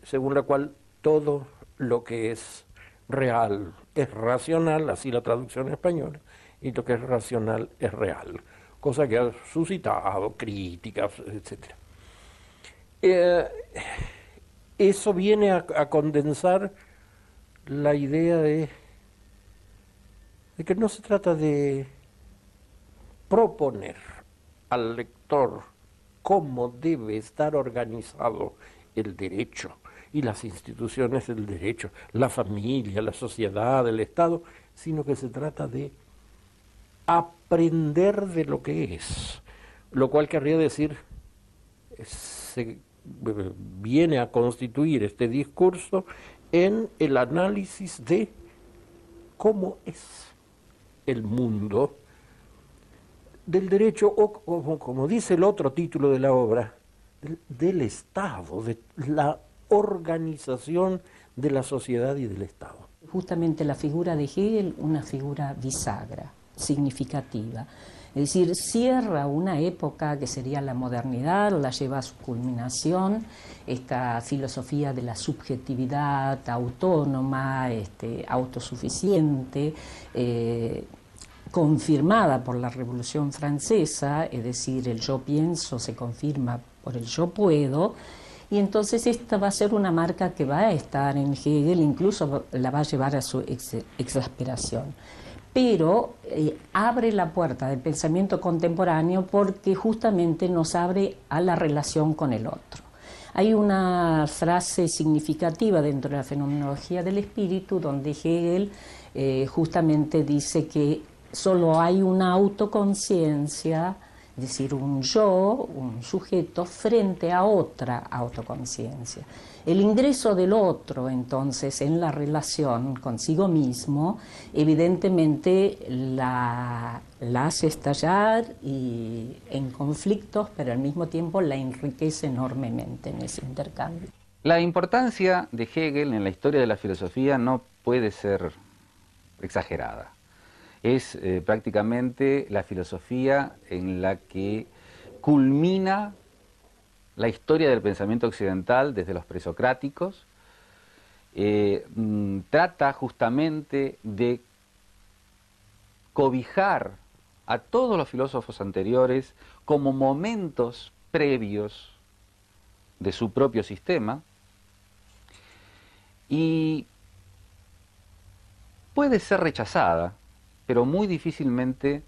según la cual todo lo que es real es racional, así la traducción en español, y lo que es racional es real, cosa que ha suscitado críticas, etc. Eso viene a condensar la idea de que no se trata de proponer al lector cómo debe estar organizado el derecho y las instituciones del derecho, la familia, la sociedad, el Estado, sino que se trata de aprender de lo que es, lo cual querría decir, viene a constituir este discurso en el análisis de cómo es el mundo del derecho, o como dice el otro título de la obra, del Estado, de la organización de la sociedad y del Estado. Justamente la figura de Hegel, una figura bisagra, significativa. Es decir, cierra una época que sería la modernidad, la lleva a su culminación, esta filosofía de la subjetividad autónoma, autosuficiente, confirmada por la Revolución Francesa, es decir, el yo pienso se confirma por el yo puedo, y entonces esta va a ser una marca que va a estar en Hegel, incluso la va a llevar a su exasperación. Pero abre la puerta del pensamiento contemporáneo porque justamente nos abre a la relación con el otro. Hay una frase significativa dentro de la fenomenología del espíritu donde Hegel justamente dice que solo hay una autoconciencia, es decir, un yo, un sujeto, frente a otra autoconciencia. El ingreso del otro, entonces, en la relación consigo mismo, evidentemente la hace estallar y en conflictos, pero al mismo tiempo la enriquece enormemente en ese intercambio. La importancia de Hegel en la historia de la filosofía no puede ser exagerada. Es prácticamente la filosofía en la que culmina la historia del pensamiento occidental desde los presocráticos. Trata justamente de cobijar a todos los filósofos anteriores como momentos previos de su propio sistema, y puede ser rechazada, pero muy difícilmente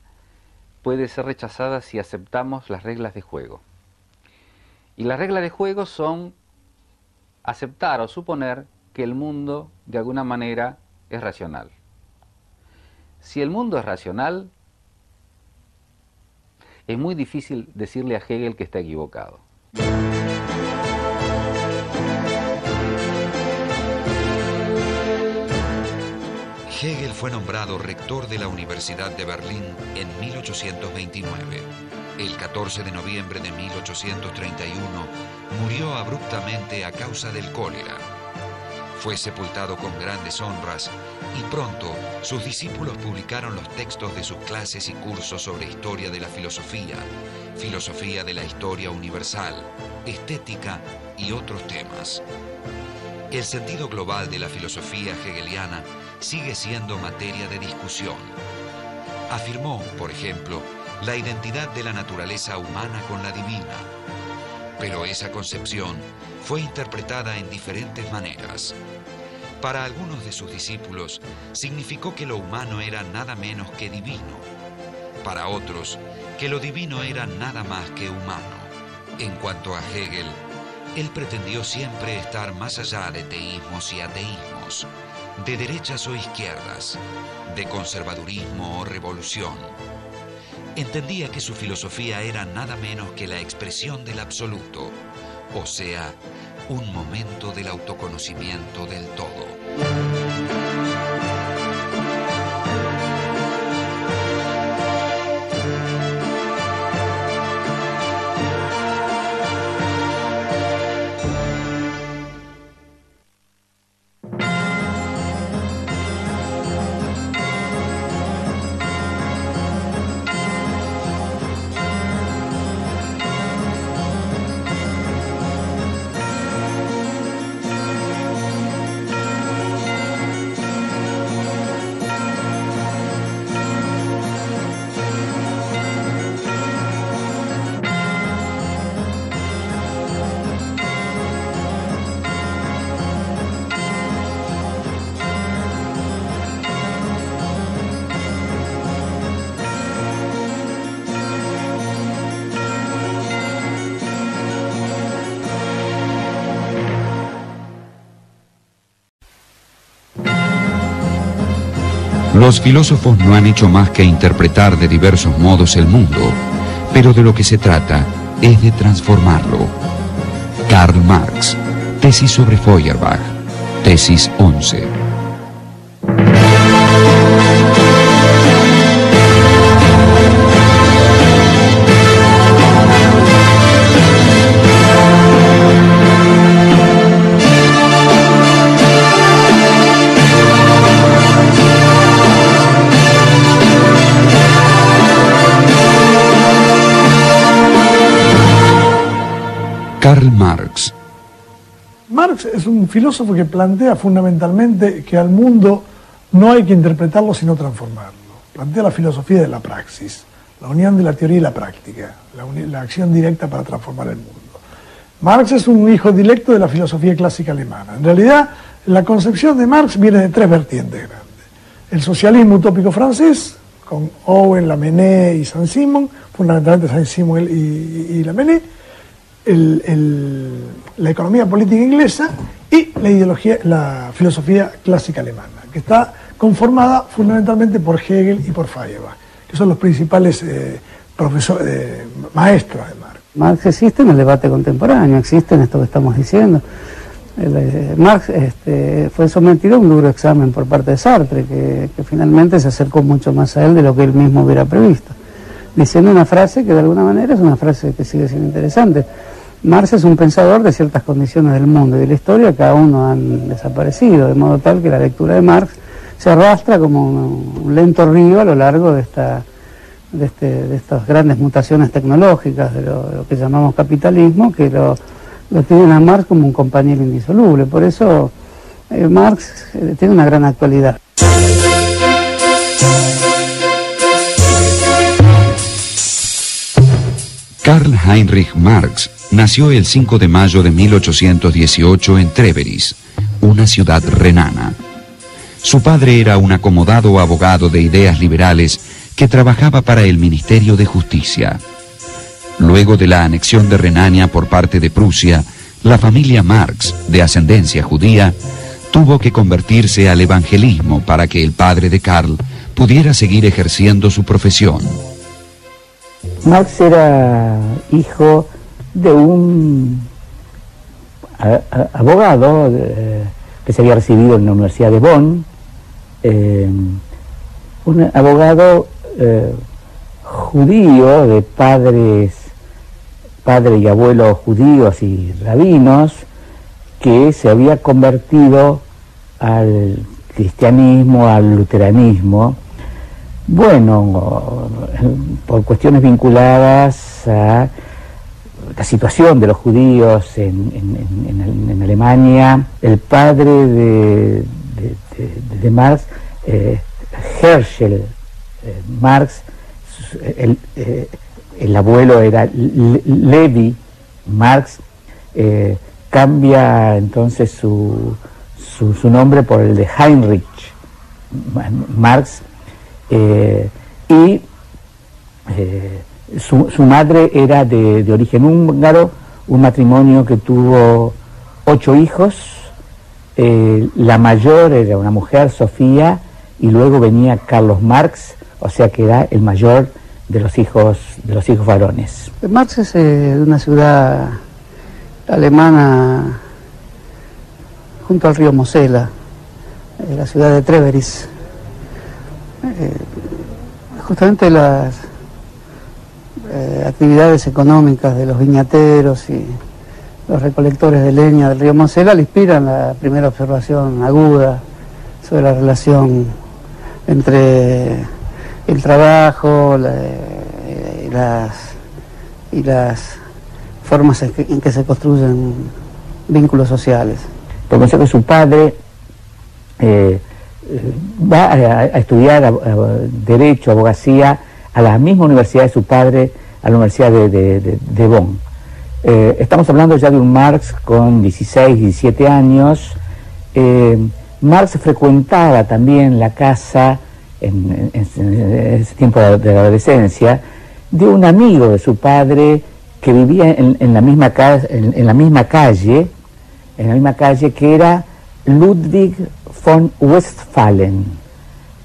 puede ser rechazada si aceptamos las reglas de juego. Y las reglas de juego son aceptar o suponer que el mundo, de alguna manera, es racional. Si el mundo es racional, es muy difícil decirle a Hegel que está equivocado. Hegel fue nombrado rector de la Universidad de Berlín en 1829. El 14 de noviembre de 1831 murió abruptamente a causa del cólera. Fue sepultado con grandes honras y pronto sus discípulos publicaron los textos de sus clases y cursos sobre historia de la filosofía, filosofía de la historia universal, estética y otros temas. El sentido global de la filosofía hegeliana sigue siendo materia de discusión. Afirmó, por ejemplo, la identidad de la naturaleza humana con la divina. Pero esa concepción fue interpretada en diferentes maneras. Para algunos de sus discípulos, significó que lo humano era nada menos que divino. Para otros, que lo divino era nada más que humano. En cuanto a Hegel, Él pretendió siempre estar más allá de teísmos y ateísmos, de derechas o izquierdas, de conservadurismo o revolución. Entendía que su filosofía era nada menos que la expresión del absoluto, o sea, un momento del autoconocimiento del todo. Los filósofos no han hecho más que interpretar de diversos modos el mundo, pero de lo que se trata es de transformarlo. Karl Marx, tesis sobre Feuerbach, tesis 11. Karl Marx. Marx es un filósofo que plantea fundamentalmente que al mundo no hay que interpretarlo sino transformarlo. Plantea la filosofía de la praxis, la unión de la teoría y la práctica, la acción directa para transformar el mundo. Marx es un hijo directo de la filosofía clásica alemana. En realidad, la concepción de Marx viene de tres vertientes grandes. El socialismo utópico francés, con Owen, Lamennais y Saint-Simon, fundamentalmente Saint-Simon y Lamennais, la economía política inglesa y la filosofía clásica alemana, que está conformada fundamentalmente por Hegel y por Feuerbach, que son los principales maestros de Marx. Marx existe en el debate contemporáneo, existe en esto que estamos diciendo. Marx fue sometido a un duro examen por parte de Sartre, que finalmente se acercó mucho más a él de lo que él mismo hubiera previsto, diciendo una frase que de alguna manera es una frase que sigue siendo interesante. Marx es un pensador de ciertas condiciones del mundo y de la historia que aún no han desaparecido, de modo tal que la lectura de Marx se arrastra como un lento río a lo largo de estas grandes mutaciones tecnológicas, de lo que llamamos capitalismo, que lo tienen a Marx como un compañero indisoluble. Por eso Marx tiene una gran actualidad. Karl Heinrich Marx nació el 5 de mayo de 1818 en Treveris, una ciudad renana. Su padre era un acomodado abogado de ideas liberales que trabajaba para el Ministerio de Justicia. Luego de la anexión de Renania por parte de Prusia, la familia Marx, de ascendencia judía, tuvo que convertirse al evangelismo para que el padre de Karl pudiera seguir ejerciendo su profesión. Marx era hijo de un abogado que se había recibido en la Universidad de Bonn, un abogado judío de padre y abuelo judíos y rabinos, que se había convertido al cristianismo, al luteranismo, bueno, por cuestiones vinculadas a la situación de los judíos en Alemania. El padre de Marx, Herschel Marx, el abuelo era Levi Marx, cambia entonces su nombre por el de Heinrich Marx, y su madre era de origen húngaro, un matrimonio que tuvo 8 hijos, la mayor era una mujer, Sofía, y luego venía Carlos Marx, o sea que era el mayor de los hijos varones. Marx es de una ciudad alemana junto al río Mosela, la ciudad de Treveris. Justamente las actividades económicas de los viñateros y los recolectores de leña del río Mosela le inspiran la primera observación aguda sobre la relación entre el trabajo y las formas en que se construyen vínculos sociales. Comenzó que su padre va a estudiar Derecho, Abogacía, a la misma universidad de su padre, a la Universidad de Bonn. Estamos hablando ya de un Marx con 16, 17 años. Marx frecuentaba también la casa, en ese tiempo de la adolescencia, de un amigo de su padre que vivía en la misma calle, que era Ludwig von Westphalen.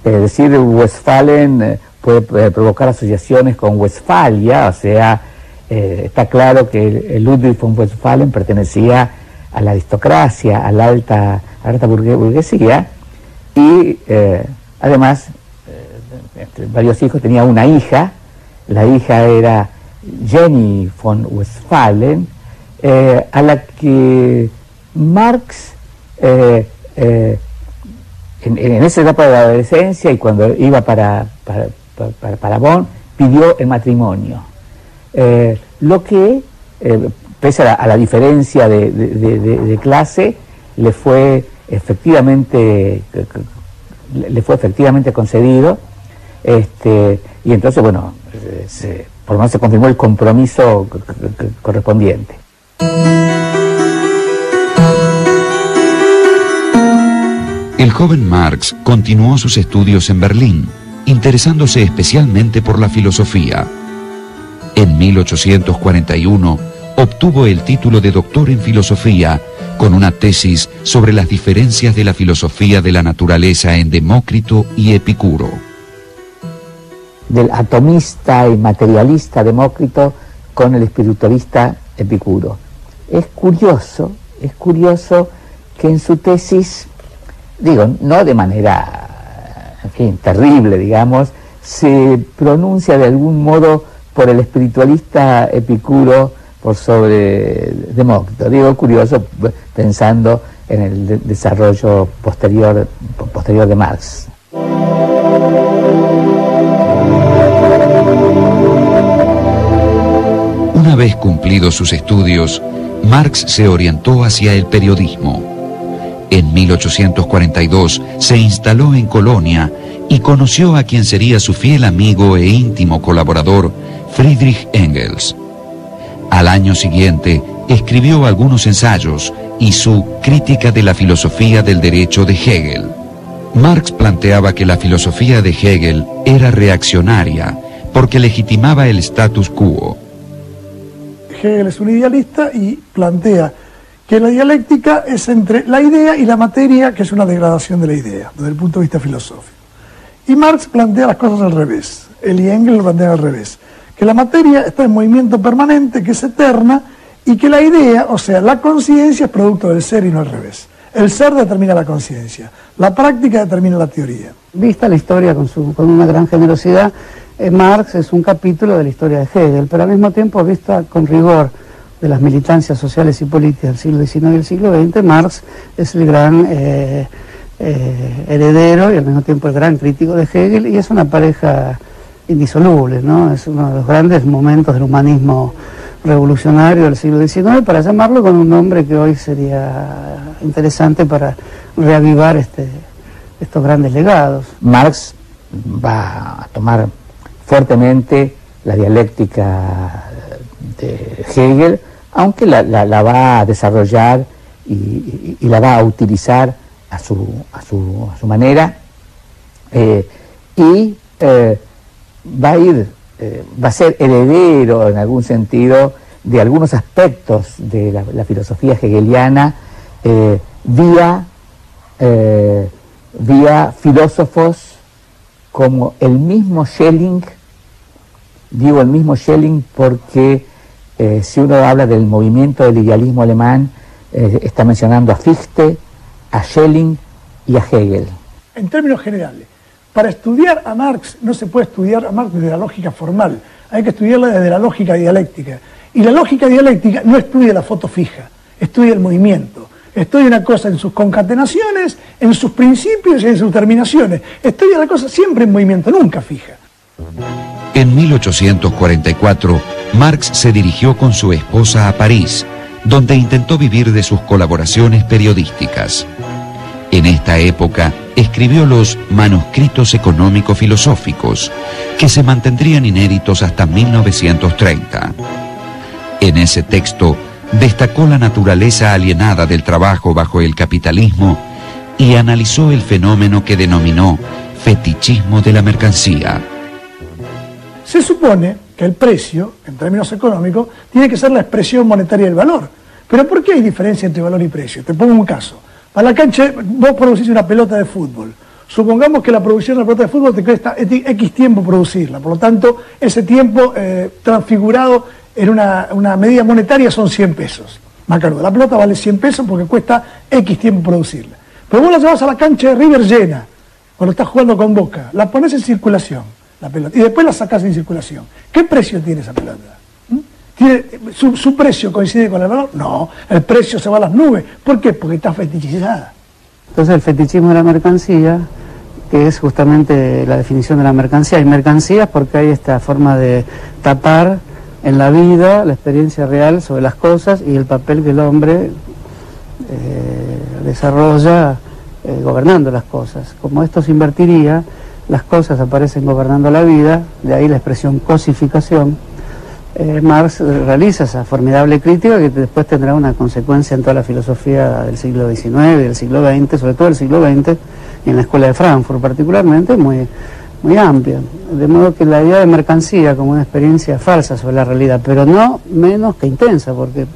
Es decir, Westphalen puede provocar asociaciones con Westfalia, o sea, está claro que Ludwig von Westphalen pertenecía a la aristocracia, a la alta burguesía, y además, entre varios hijos, tenía una hija. La hija era Jenny von Westphalen, a la que Marx, en esa etapa de la adolescencia y cuando iba para Bonn, pidió el matrimonio. Lo que, pese a la diferencia de clase, le fue efectivamente concedido, y entonces, bueno, por lo menos se confirmó el compromiso correspondiente. El joven Marx continuó sus estudios en Berlín, interesándose especialmente por la filosofía. En 1841 obtuvo el título de doctor en filosofía con una tesis sobre las diferencias de la filosofía de la naturaleza en Demócrito y Epicuro. Del atomista y materialista Demócrito con el espiritualista Epicuro. Es curioso que en su tesis, digo, no de manera, en fin, terrible, digamos, se pronuncia de algún modo por el espiritualista Epicuro por sobre Demócrito. Digo, curioso, pensando en el desarrollo posterior de Marx. Una vez cumplidos sus estudios, Marx se orientó hacia el periodismo. En 1842 se instaló en Colonia y conoció a quien sería su fiel amigo e íntimo colaborador, Friedrich Engels. Al año siguiente escribió algunos ensayos y su Crítica de la filosofía del derecho de Hegel. Marx planteaba que la filosofía de Hegel era reaccionaria porque legitimaba el status quo. Hegel es un idealista y plantea que la dialéctica es entre la idea y la materia, que es una degradación de la idea, desde el punto de vista filosófico. Y Marx plantea las cosas al revés, él y Engels lo plantean al revés, que la materia está en movimiento permanente, que es eterna, y que la idea, o sea, la conciencia, es producto del ser y no al revés. El ser determina la conciencia, la práctica determina la teoría. Vista la historia con una gran generosidad, Marx es un capítulo de la historia de Hegel, pero al mismo tiempo vista con rigor de las militancias sociales y políticas del siglo XIX y del siglo XX, Marx es el gran heredero y al mismo tiempo el gran crítico de Hegel, y es una pareja indisoluble, ¿no? Es uno de los grandes momentos del humanismo revolucionario del siglo XIX, para llamarlo con un nombre que hoy sería interesante para reavivar estos grandes legados. Marx va a tomar fuertemente la dialéctica de Hegel, aunque la va a desarrollar y la va a utilizar a su manera, va a ser heredero en algún sentido de algunos aspectos de la filosofía hegeliana vía filósofos como el mismo Schelling. Digo el mismo Schelling porque si uno habla del movimiento del idealismo alemán, está mencionando a Fichte, a Schelling y a Hegel. En términos generales, para estudiar a Marx no se puede estudiar a Marx desde la lógica formal, hay que estudiarla desde la lógica dialéctica. Y la lógica dialéctica no estudia la foto fija, estudia el movimiento. Estudia una cosa en sus concatenaciones, en sus principios y en sus terminaciones. Estudia la cosa siempre en movimiento, nunca fija. En 1844, Marx se dirigió con su esposa a París, donde intentó vivir de sus colaboraciones periodísticas. En esta época, escribió los Manuscritos Económico-Filosóficos, que se mantendrían inéditos hasta 1930. En ese texto, destacó la naturaleza alienada del trabajo bajo el capitalismo y analizó el fenómeno que denominó fetichismo de la mercancía. Se supone que el precio, en términos económicos, tiene que ser la expresión monetaria del valor. Pero ¿por qué hay diferencia entre valor y precio? Te pongo un caso. Para la cancha, vos producís una pelota de fútbol. Supongamos que la producción de la pelota de fútbol te cuesta X tiempo producirla. Por lo tanto, ese tiempo transfigurado en una medida monetaria son 100 pesos. Macanudo, la pelota vale 100 pesos porque cuesta X tiempo producirla. Pero vos la llevas a la cancha de River llena, cuando estás jugando con Boca, la pones en circulación, la pelota, y después la sacás en circulación. ¿Qué precio tiene esa pelota? ¿Su precio coincide con el valor? No, el precio se va a las nubes. ¿Por qué? Porque está fetichizada. Entonces el fetichismo de la mercancía, que es justamente la definición de la mercancía. Hay mercancías porque hay esta forma de tapar en la vida la experiencia real sobre las cosas y el papel que el hombre desarrolla gobernando las cosas. Como esto se invertiría, las cosas aparecen gobernando la vida, de ahí la expresión cosificación. Marx realiza esa formidable crítica que después tendrá una consecuencia en toda la filosofía del siglo XIX y del siglo XX, sobre todo del siglo XX, y en la Escuela de Frankfurt particularmente, muy amplia. De modo que la idea de mercancía como una experiencia falsa sobre la realidad, pero no menos que intensa, porque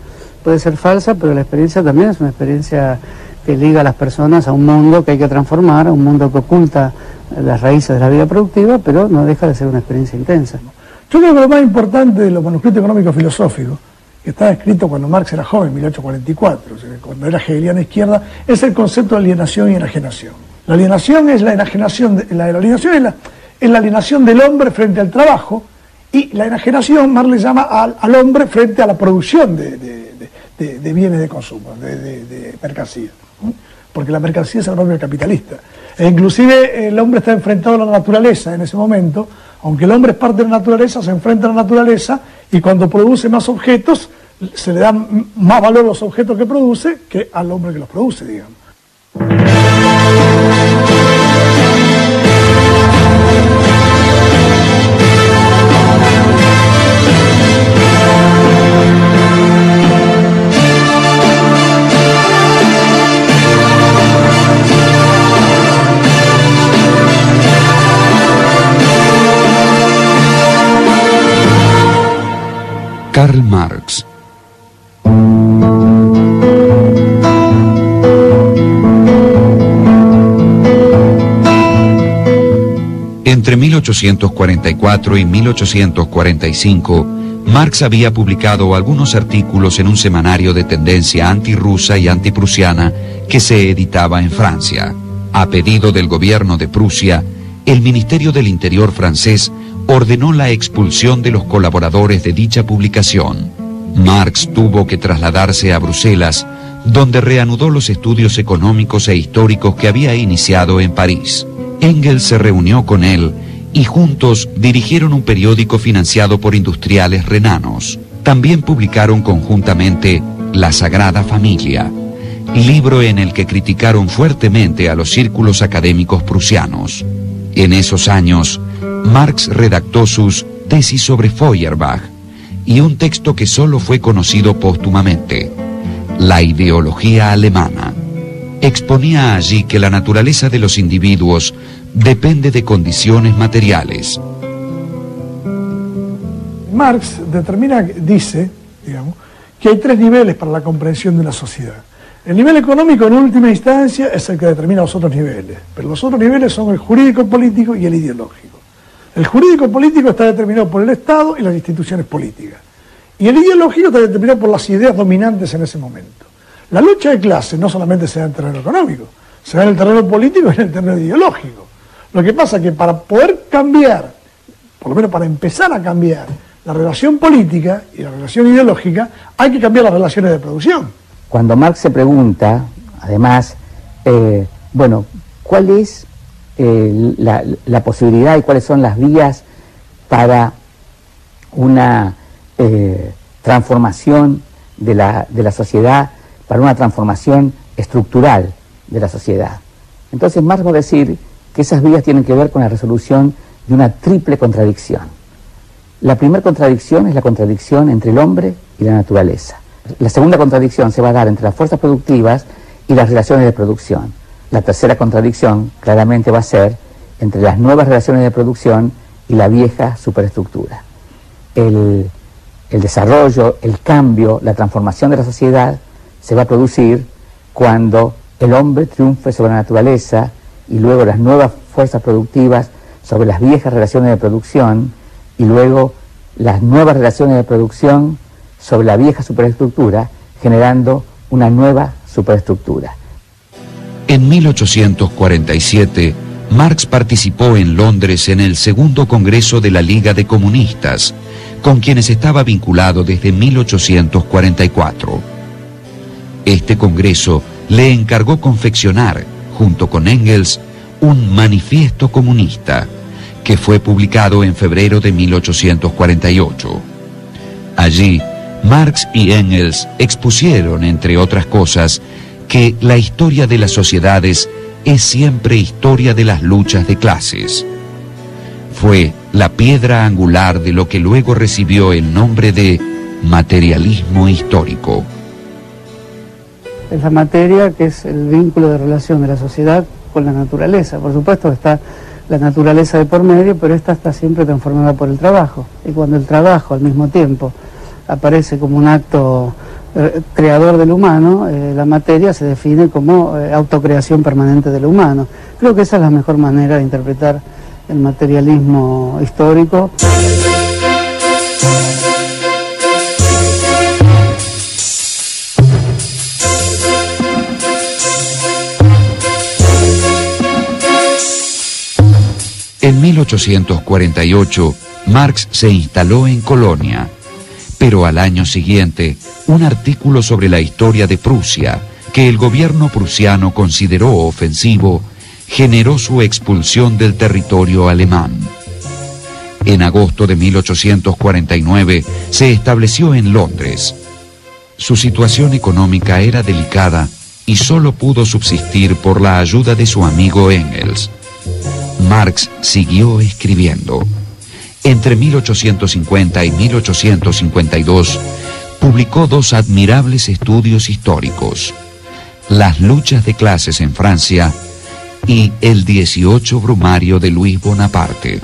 puede ser falsa, pero la experiencia también es una experiencia que liga a las personas a un mundo que hay que transformar, a un mundo que oculta las raíces de la vida productiva, pero no deja de ser una experiencia intensa. Yo creo que lo más importante de los manuscritos económicos filosóficos, que estaba escrito cuando Marx era joven, 1844, o sea, cuando era hegeliana izquierda, es el concepto de alienación y enajenación. La alienación es la enajenación, la alienación es la alienación del hombre frente al trabajo, y la enajenación Marx le llama al hombre frente a la producción de bienes de consumo, de mercancía. Porque la mercancía es el propio capitalista. E inclusive el hombre está enfrentado a la naturaleza en ese momento. Aunque el hombre es parte de la naturaleza, se enfrenta a la naturaleza y cuando produce más objetos, se le da más valor a los objetos que produce que al hombre que los produce, digamos. Karl Marx. Entre 1844 y 1845, Marx había publicado algunos artículos en un semanario de tendencia antirrusa y antiprusiana que se editaba en Francia. A pedido del gobierno de Prusia, el Ministerio del Interior francés ordenó la expulsión de los colaboradores de dicha publicación. Marx tuvo que trasladarse a Bruselas, donde reanudó los estudios económicos e históricos que había iniciado en París. Engels se reunió con él y juntos dirigieron un periódico financiado por industriales renanos. También publicaron conjuntamente La Sagrada Familia, libro en el que criticaron fuertemente a los círculos académicos prusianos. En esos años, Marx redactó sus tesis sobre Feuerbach y un texto que solo fue conocido póstumamente, La ideología alemana. Exponía allí que la naturaleza de los individuos depende de condiciones materiales. Marx dice, digamos, que hay tres niveles para la comprensión de una sociedad. El nivel económico, en última instancia, es el que determina los otros niveles, pero los otros niveles son el jurídico-político y el ideológico. El jurídico-político está determinado por el Estado y las instituciones políticas, y el ideológico está determinado por las ideas dominantes en ese momento. La lucha de clases no solamente se da en el terreno económico, se da en el terreno político y en el terreno ideológico. Lo que pasa es que para poder cambiar, por lo menos para empezar a cambiar la relación política y la relación ideológica, hay que cambiar las relaciones de producción. Cuando Marx se pregunta, además, bueno, ¿cuál es la posibilidad y cuáles son las vías para una transformación de la sociedad, para una transformación estructural de la sociedad? Entonces Marx va a decir que esas vías tienen que ver con la resolución de una triple contradicción. La primera contradicción es la contradicción entre el hombre y la naturaleza. La segunda contradicción se va a dar entre las fuerzas productivas y las relaciones de producción. La tercera contradicción claramente va a ser entre las nuevas relaciones de producción y la vieja superestructura. El desarrollo, el cambio, la transformación de la sociedad se va a producir cuando el hombre triunfe sobre la naturaleza y luego las nuevas fuerzas productivas sobre las viejas relaciones de producción y luego las nuevas relaciones de producción sobre la vieja superestructura, generando una nueva superestructura. En 1847, Marx participó en Londres en el segundo Congreso de la Liga de Comunistas, con quienes estaba vinculado desde 1844. Este Congreso le encargó confeccionar, junto con Engels, un manifiesto comunista, que fue publicado en febrero de 1848. Allí, Marx y Engels expusieron, entre otras cosas, que la historia de las sociedades es siempre historia de las luchas de clases. Fue la piedra angular de lo que luego recibió el nombre de materialismo histórico. Es la materia que es el vínculo de relación de la sociedad con la naturaleza. Por supuesto que está la naturaleza de por medio, pero esta está siempre transformada por el trabajo. Y cuando el trabajo al mismo tiempo aparece como un acto creador del humano, la materia se define como autocreación permanente del humano. Creo que esa es la mejor manera de interpretar el materialismo histórico. En 1848, Marx se instaló en Colonia, pero al año siguiente, un artículo sobre la historia de Prusia, que el gobierno prusiano consideró ofensivo, generó su expulsión del territorio alemán. En agosto de 1849 se estableció en Londres. Su situación económica era delicada y solo pudo subsistir por la ayuda de su amigo Engels. Marx siguió escribiendo. Entre 1850 y 1852 publicó dos admirables estudios históricos: Las luchas de clases en Francia y el 18 Brumario de Luis Bonaparte.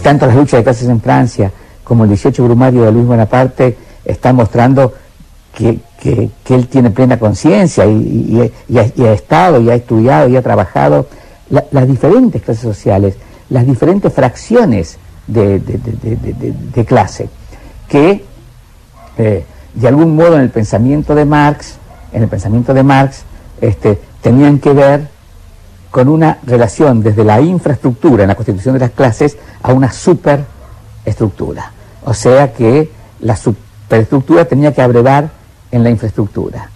Tanto las luchas de clases en Francia como el 18 Brumario de Luis Bonaparte están mostrando que él tiene plena conciencia y ha estado, y ha estudiado, y ha trabajado las diferentes clases sociales, las diferentes fracciones de clase, que de algún modo en el pensamiento de Marx, tenían que ver con una relación desde la infraestructura en la constitución de las clases a una superestructura. O sea que la superestructura tenía que abrevar en la infraestructura.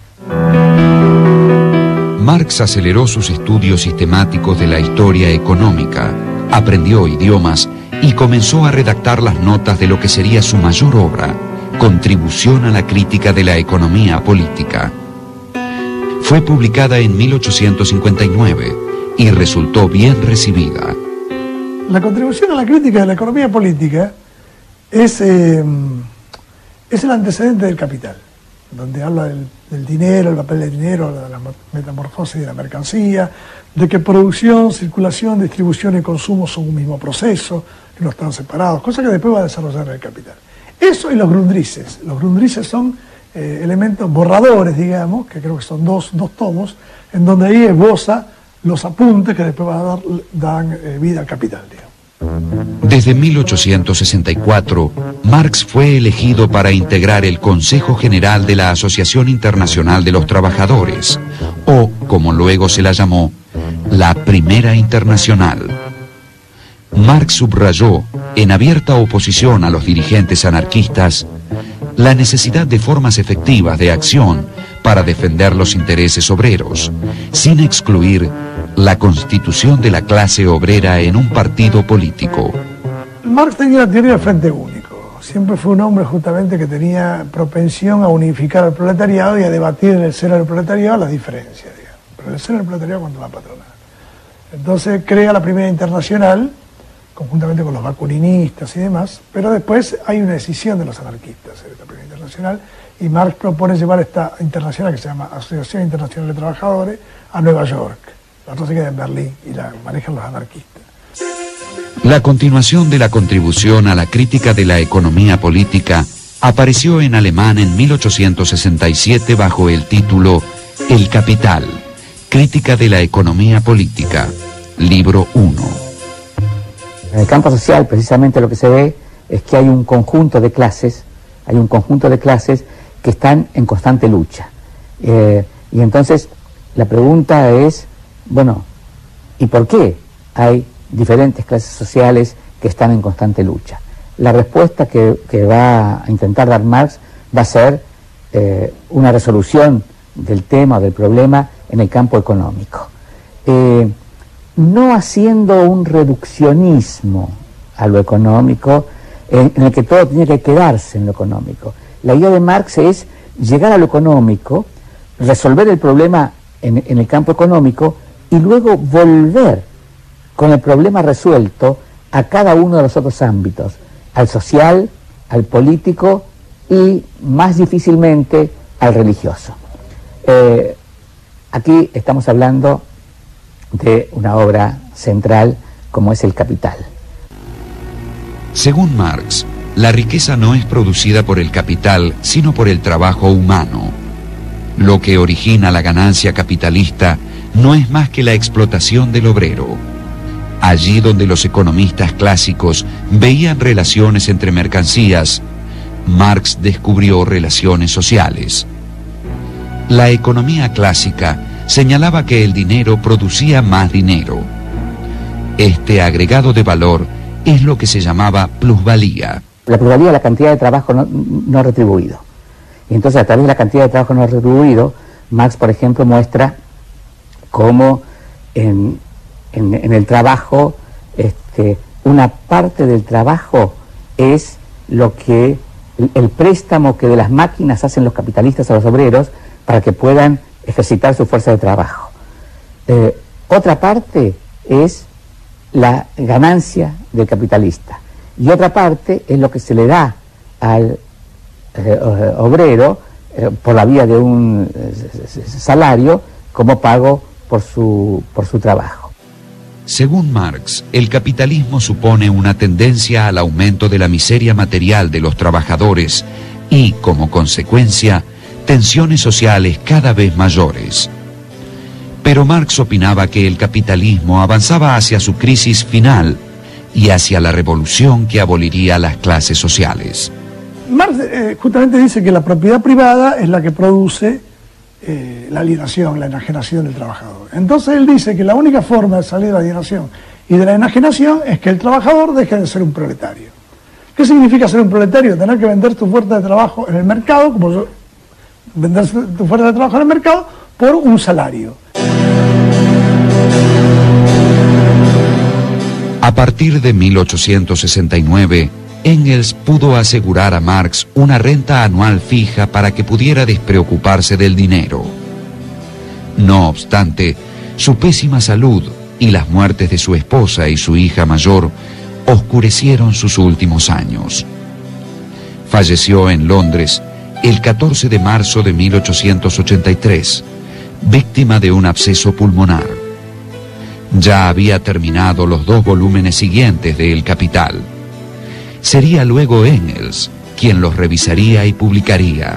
Marx aceleró sus estudios sistemáticos de la historia económica, aprendió idiomas y comenzó a redactar las notas de lo que sería su mayor obra, Contribución a la crítica de la economía política. Fue publicada en 1859 y resultó bien recibida. La contribución a la crítica de la economía política es el antecedente del Capital, donde habla del dinero, el papel del dinero, de la metamorfosis de la mercancía, de que producción, circulación, distribución y consumo son un mismo proceso, que no están separados, cosa que después va a desarrollar el Capital. Eso y los Grundrisses. Los Grundrisses son elementos borradores, digamos, que creo que son dos tomos, en donde ahí esboza los apuntes que después dan vida al Capital, digamos. Desde 1864, Marx fue elegido para integrar el Consejo General de la Asociación Internacional de los Trabajadores, o, como luego se la llamó, la Primera Internacional. Marx subrayó, en abierta oposición a los dirigentes anarquistas, la necesidad de formas efectivas de acción para defender los intereses obreros, sin excluir la constitución de la clase obrera en un partido político. Marx tenía la teoría del frente único. Siempre fue un hombre justamente que tenía propensión a unificar al proletariado y a debatir en el seno del proletariado las diferencias, digamos. Pero en el seno del proletariado contra la patronal. Entonces crea la Primera Internacional, conjuntamente con los bakulinistas y demás, pero después hay una decisión de los anarquistas en esta Primera Internacional, y Marx propone llevar esta internacional, que se llama Asociación Internacional de Trabajadores, a Nueva York. La otra se queda en Berlín y la manejan los anarquistas. La continuación de la contribución a la crítica de la economía política apareció en alemán en 1867 bajo el título El Capital, Crítica de la Economía Política, libro 1. En el campo social, precisamente lo que se ve es que hay un conjunto de clases, que están en constante lucha. Y entonces la pregunta es, bueno, ¿y por qué hay diferentes clases sociales que están en constante lucha? La respuesta que va a intentar dar Marx va a ser una resolución del tema o del problema en el campo económico. No haciendo un reduccionismo a lo económico, en el que todo tiene que quedarse en lo económico. La idea de Marx es llegar a lo económico, resolver el problema en el campo económico y luego volver con el problema resuelto a cada uno de los otros ámbitos, al social, al político y más difícilmente al religioso. Aquí estamos hablando de una obra central como es El Capital. Según Marx, la riqueza no es producida por el capital, sino por el trabajo humano. Lo que origina la ganancia capitalista no es más que la explotación del obrero. Allí donde los economistas clásicos veían relaciones entre mercancías, Marx descubrió relaciones sociales. La economía clásica señalaba que el dinero producía más dinero. Este agregado de valor es lo que se llamaba plusvalía. La plusvalía es la cantidad de trabajo no retribuido. Y entonces, a través de la cantidad de trabajo no retribuido, Marx, por ejemplo, muestra cómo en el trabajo, una parte del trabajo es lo que el préstamo que de las máquinas hacen los capitalistas a los obreros para que puedan ejercitar su fuerza de trabajo. Otra parte es la ganancia del capitalista y otra parte es lo que se le da al obrero por la vía de un salario como pago por su trabajo. Según Marx, el capitalismo supone una tendencia al aumento de la miseria material de los trabajadores y, como consecuencia, tensiones sociales cada vez mayores. Pero Marx opinaba que el capitalismo avanzaba hacia su crisis final y hacia la revolución que aboliría las clases sociales. Marx justamente dice que la propiedad privada es la que produce la alienación, la enajenación del trabajador. Entonces él dice que la única forma de salir de la alienación y de la enajenación es que el trabajador deje de ser un proletario. ¿Qué significa ser un proletario? Tener que vender tu fuerza de trabajo en el mercado, vender tu fuerza de trabajo en el mercado por un salario. A partir de 1869, Engels pudo asegurar a Marx una renta anual fija para que pudiera despreocuparse del dinero. No obstante, su pésima salud y las muertes de su esposa y su hija mayor oscurecieron sus últimos años. Falleció en Londres el 14 de marzo de 1883, víctima de un absceso pulmonar. Ya había terminado los 2 volúmenes siguientes de El Capital. Sería luego Engels quien los revisaría y publicaría.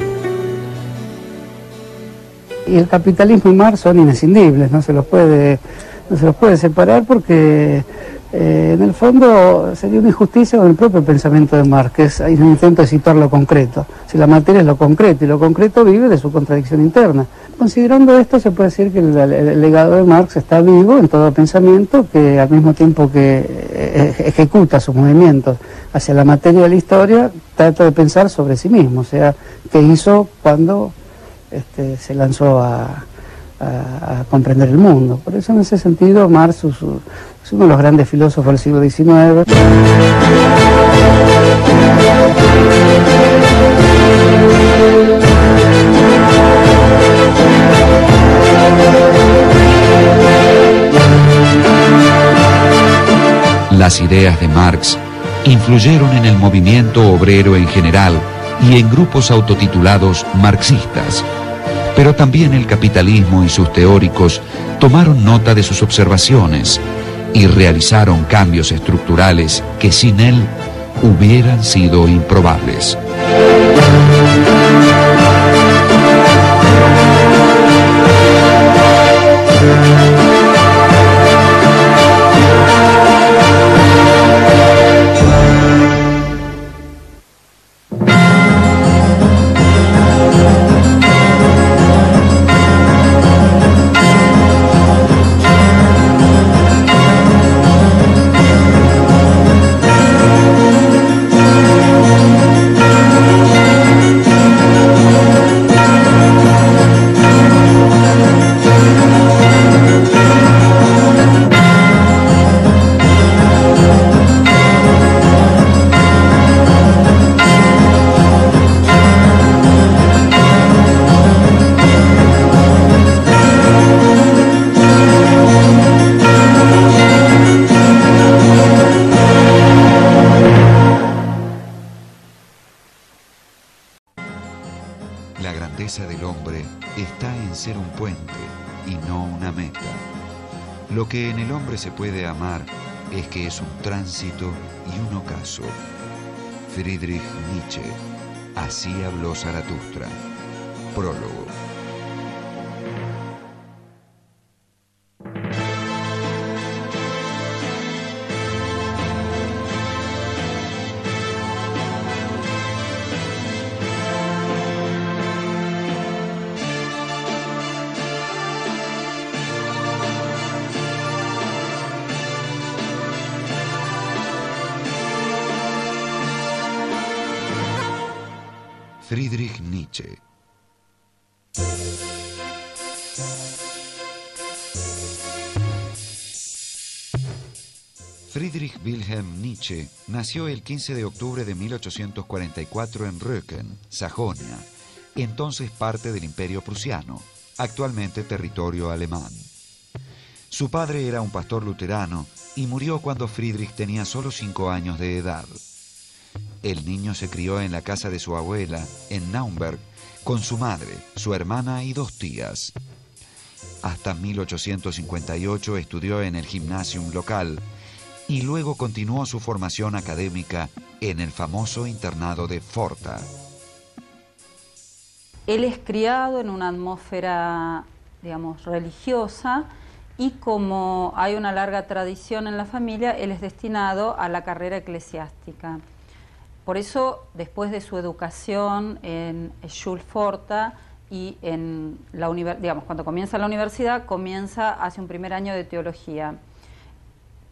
Y el capitalismo y Marx son inescindibles, no se los puede separar porque en el fondo sería una injusticia con el propio pensamiento de Marx, que es un intento de situar lo concreto. Si la materia es lo concreto y lo concreto vive de su contradicción interna. Considerando esto, se puede decir que el legado de Marx está vivo en todo pensamiento que al mismo tiempo que ejecuta sus movimientos hacia la materia de la historia, trata de pensar sobre sí mismo, o sea, qué hizo cuando se lanzó a comprender el mundo. Por eso, en ese sentido, Marx es uno de los grandes filósofos del siglo XIX. Las ideas de Marx influyeron en el movimiento obrero en general y en grupos autotitulados marxistas. Pero también el capitalismo y sus teóricos tomaron nota de sus observaciones y realizaron cambios estructurales que sin él hubieran sido improbables. La grandeza del hombre está en ser un puente y no una meta. Lo que en el hombre se puede amar es que es un tránsito y un ocaso. Friedrich Nietzsche. Así habló Zaratustra. Prólogo. Friedrich Nietzsche. Friedrich Wilhelm Nietzsche nació el 15 de octubre de 1844 en Röcken, Sajonia, entonces parte del Imperio Prusiano, actualmente territorio alemán. Su padre era un pastor luterano y murió cuando Friedrich tenía solo 5 años de edad. El niño se crió en la casa de su abuela, en Naumberg, con su madre, su hermana y 2 tías. Hasta 1858 estudió en el gimnasium local y luego continuó su formación académica en el famoso internado de Forta. Él es criado en una atmósfera, digamos, religiosa, y como hay una larga tradición en la familia, él es destinado a la carrera eclesiástica. Por eso, después de su educación en Schulforta y en la cuando comienza la universidad, hace un primer año de teología.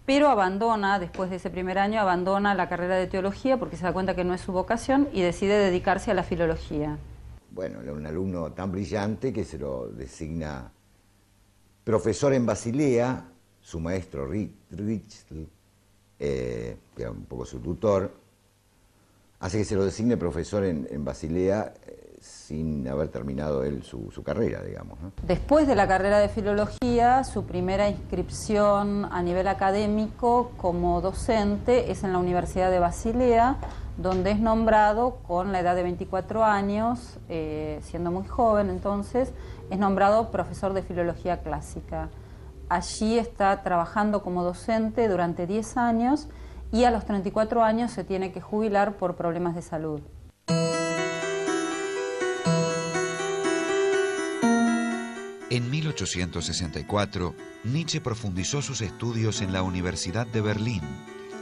Pero abandona, después de ese primer año, abandona la carrera de teología porque se da cuenta que no es su vocación y decide dedicarse a la filología. Bueno, era un alumno tan brillante que se lo designa profesor en Basilea, su maestro Ritschl, que era un poco su tutor, hace que se lo designe profesor en Basilea sin haber terminado él su carrera, digamos, ¿no? Después de la carrera de filología, su primera inscripción a nivel académico como docente es en la Universidad de Basilea, donde es nombrado con la edad de 24 años, siendo muy joven entonces, es nombrado profesor de filología clásica. Allí está trabajando como docente durante 10 años y a los 34 años se tiene que jubilar por problemas de salud. En 1864, Nietzsche profundizó sus estudios en la Universidad de Berlín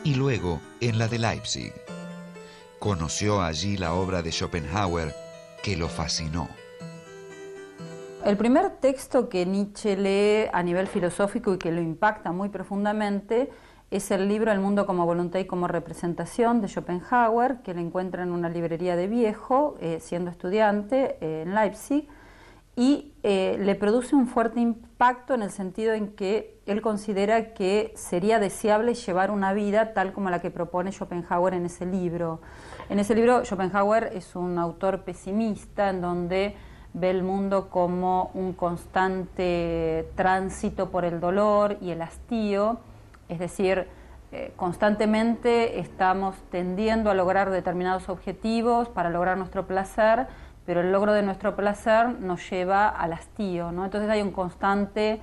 y luego en la de Leipzig. Conoció allí la obra de Schopenhauer, que lo fascinó. El primer texto que Nietzsche lee a nivel filosófico y que lo impacta muy profundamente es el libro El mundo como voluntad y como representación de Schopenhauer, que lo encuentra en una librería de viejo, siendo estudiante en Leipzig, y le produce un fuerte impacto en el sentido en que él considera que sería deseable llevar una vida tal como la que propone Schopenhauer en ese libro. En ese libro Schopenhauer es un autor pesimista en donde ve el mundo como un constante tránsito por el dolor y el hastío, es decir, constantemente estamos tendiendo a lograr determinados objetivos para lograr nuestro placer, pero el logro de nuestro placer nos lleva al hastío, ¿no? Entonces hay un constante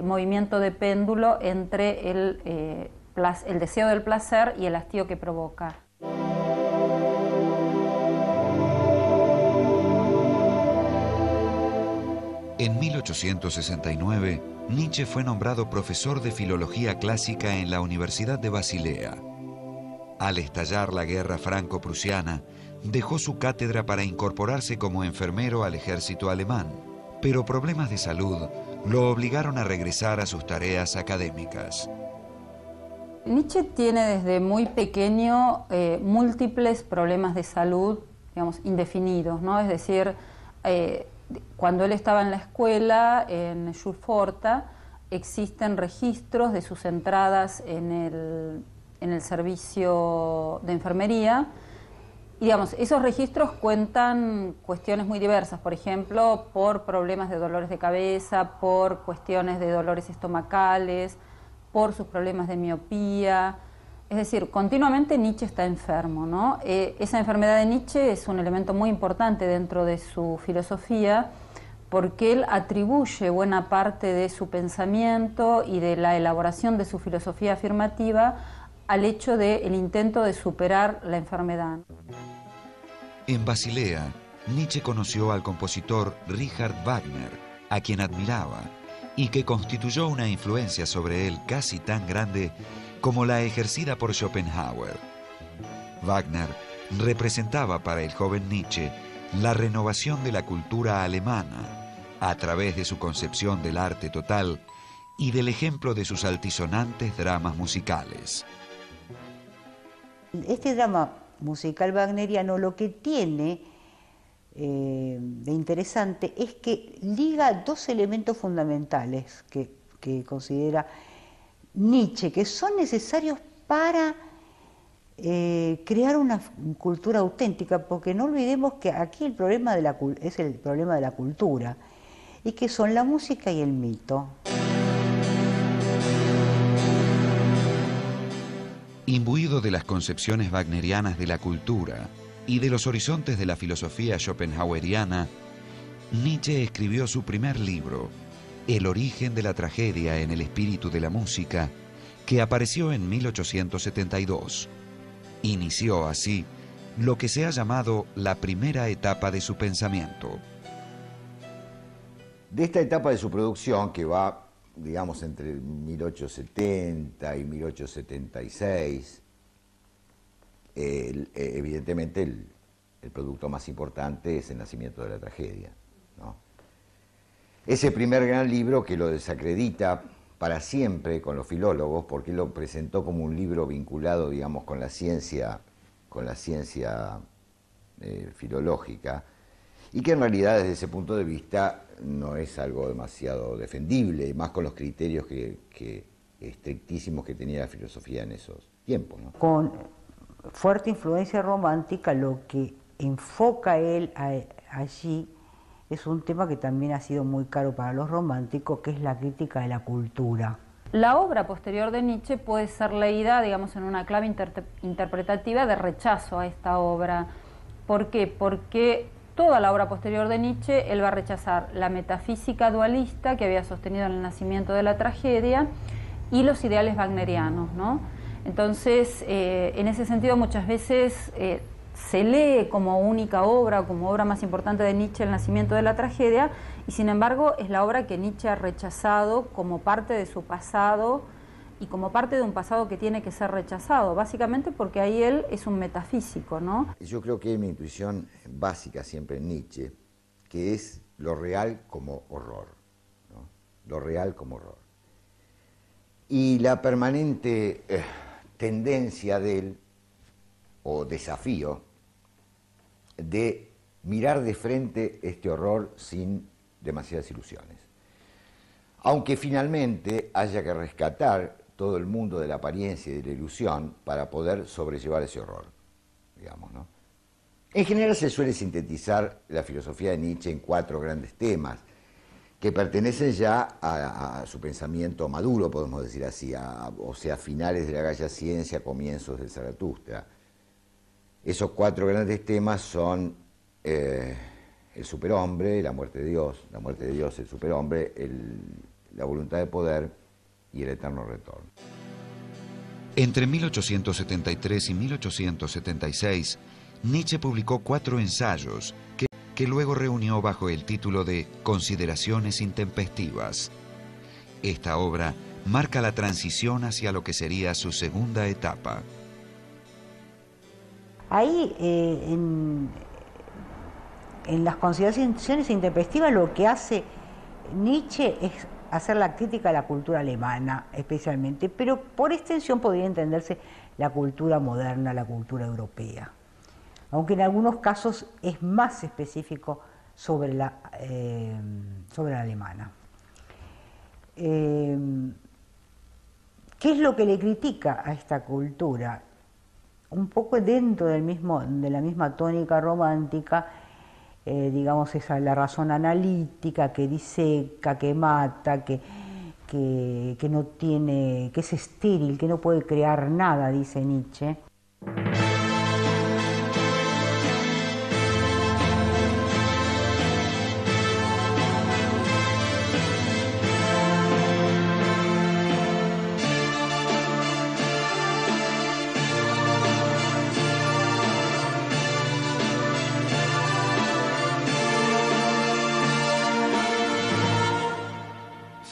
movimiento de péndulo entre el deseo del placer y el hastío que provoca. En 1869, Nietzsche fue nombrado profesor de filología clásica en la Universidad de Basilea. Al estallar la guerra franco-prusiana, dejó su cátedra para incorporarse como enfermero al ejército alemán, pero problemas de salud lo obligaron a regresar a sus tareas académicas. Nietzsche tiene desde muy pequeño múltiples problemas de salud, digamos, indefinidos, ¿no? Es decir, cuando él estaba en la escuela, en Schulforta, existen registros de sus entradas en el servicio de enfermería. Y digamos, esos registros cuentan cuestiones muy diversas, por ejemplo, por problemas de dolores de cabeza, por cuestiones de dolores estomacales, por sus problemas de miopía. Es decir, continuamente Nietzsche está enfermo, ¿no? Esa enfermedad de Nietzsche es un elemento muy importante dentro de su filosofía, porque él atribuye buena parte de su pensamiento y de la elaboración de su filosofía afirmativa al hecho del intento de superar la enfermedad. En Basilea, Nietzsche conoció al compositor Richard Wagner, a quien admiraba, y que constituyó una influencia sobre él casi tan grande como la ejercida por Schopenhauer. Wagner representaba para el joven Nietzsche la renovación de la cultura alemana a través de su concepción del arte total y del ejemplo de sus altisonantes dramas musicales. Este drama musical wagneriano lo que tiene de interesante es que liga dos elementos fundamentales que considera Nietzsche, que son necesarios para crear una cultura auténtica, porque no olvidemos que aquí el problema es el problema de la cultura, y que son la música y el mito. Imbuido de las concepciones wagnerianas de la cultura y de los horizontes de la filosofía schopenhaueriana, Nietzsche escribió su primer libro, El origen de la tragedia en el espíritu de la música, que apareció en 1872. Inició así lo que se ha llamado la primera etapa de su pensamiento. De esta etapa de su producción, que va, digamos, entre 1870 y 1876, evidentemente el producto más importante es El nacimiento de la tragedia, ¿no? Ese primer gran libro que lo desacredita para siempre con los filólogos, porque lo presentó como un libro vinculado, digamos, con la ciencia filológica, y que en realidad desde ese punto de vista no es algo demasiado defendible, y más con los criterios estrictísimos que tenía la filosofía en esos tiempos, ¿no? Con fuerte influencia romántica, lo que enfoca él allí es un tema que también ha sido muy caro para los románticos, que es la crítica de la cultura. La obra posterior de Nietzsche puede ser leída, digamos, en una clave interpretativa de rechazo a esta obra. ¿Por qué? Porque toda la obra posterior de Nietzsche, él va a rechazar la metafísica dualista que había sostenido en El nacimiento de la tragedia y los ideales wagnerianos, ¿no? Entonces, en ese sentido, muchas veces se lee como única obra, como obra más importante de Nietzsche, El nacimiento de la tragedia, y sin embargo es la obra que Nietzsche ha rechazado como parte de su pasado y como parte de un pasado que tiene que ser rechazado, básicamente porque ahí él es un metafísico, ¿no? Yo creo que hay una intuición básica siempre en Nietzsche, que es lo real como horror, ¿no? Lo real como horror. Y la permanente tendencia de él, o desafío, de mirar de frente este horror sin demasiadas ilusiones. Aunque finalmente haya que rescatar todo el mundo de la apariencia y de la ilusión para poder sobrellevar ese horror, digamos, ¿no? En general se suele sintetizar la filosofía de Nietzsche en 4 grandes temas que pertenecen ya a su pensamiento maduro, podemos decir así, o sea, finales de la Gaia Ciencia, comienzos del Zaratustra. Esos 4 grandes temas son el superhombre, la muerte de Dios, el superhombre, la voluntad de poder y el eterno retorno. Entre 1873 y 1876, Nietzsche publicó 4 ensayos que luego reunió bajo el título de Consideraciones intempestivas. Esta obra marca la transición hacia lo que sería su segunda etapa. Ahí, en las consideraciones intempestivas, lo que hace Nietzsche es hacer la crítica a la cultura alemana, especialmente, pero por extensión podría entenderse la cultura moderna, la cultura europea, aunque en algunos casos es más específico sobre la alemana. ¿Qué es lo que le critica a esta cultura? Un poco dentro de la misma tónica romántica, digamos, esa la razón analítica que diseca, que mata, que no tiene, que es estéril, que no puede crear nada, dice Nietzsche.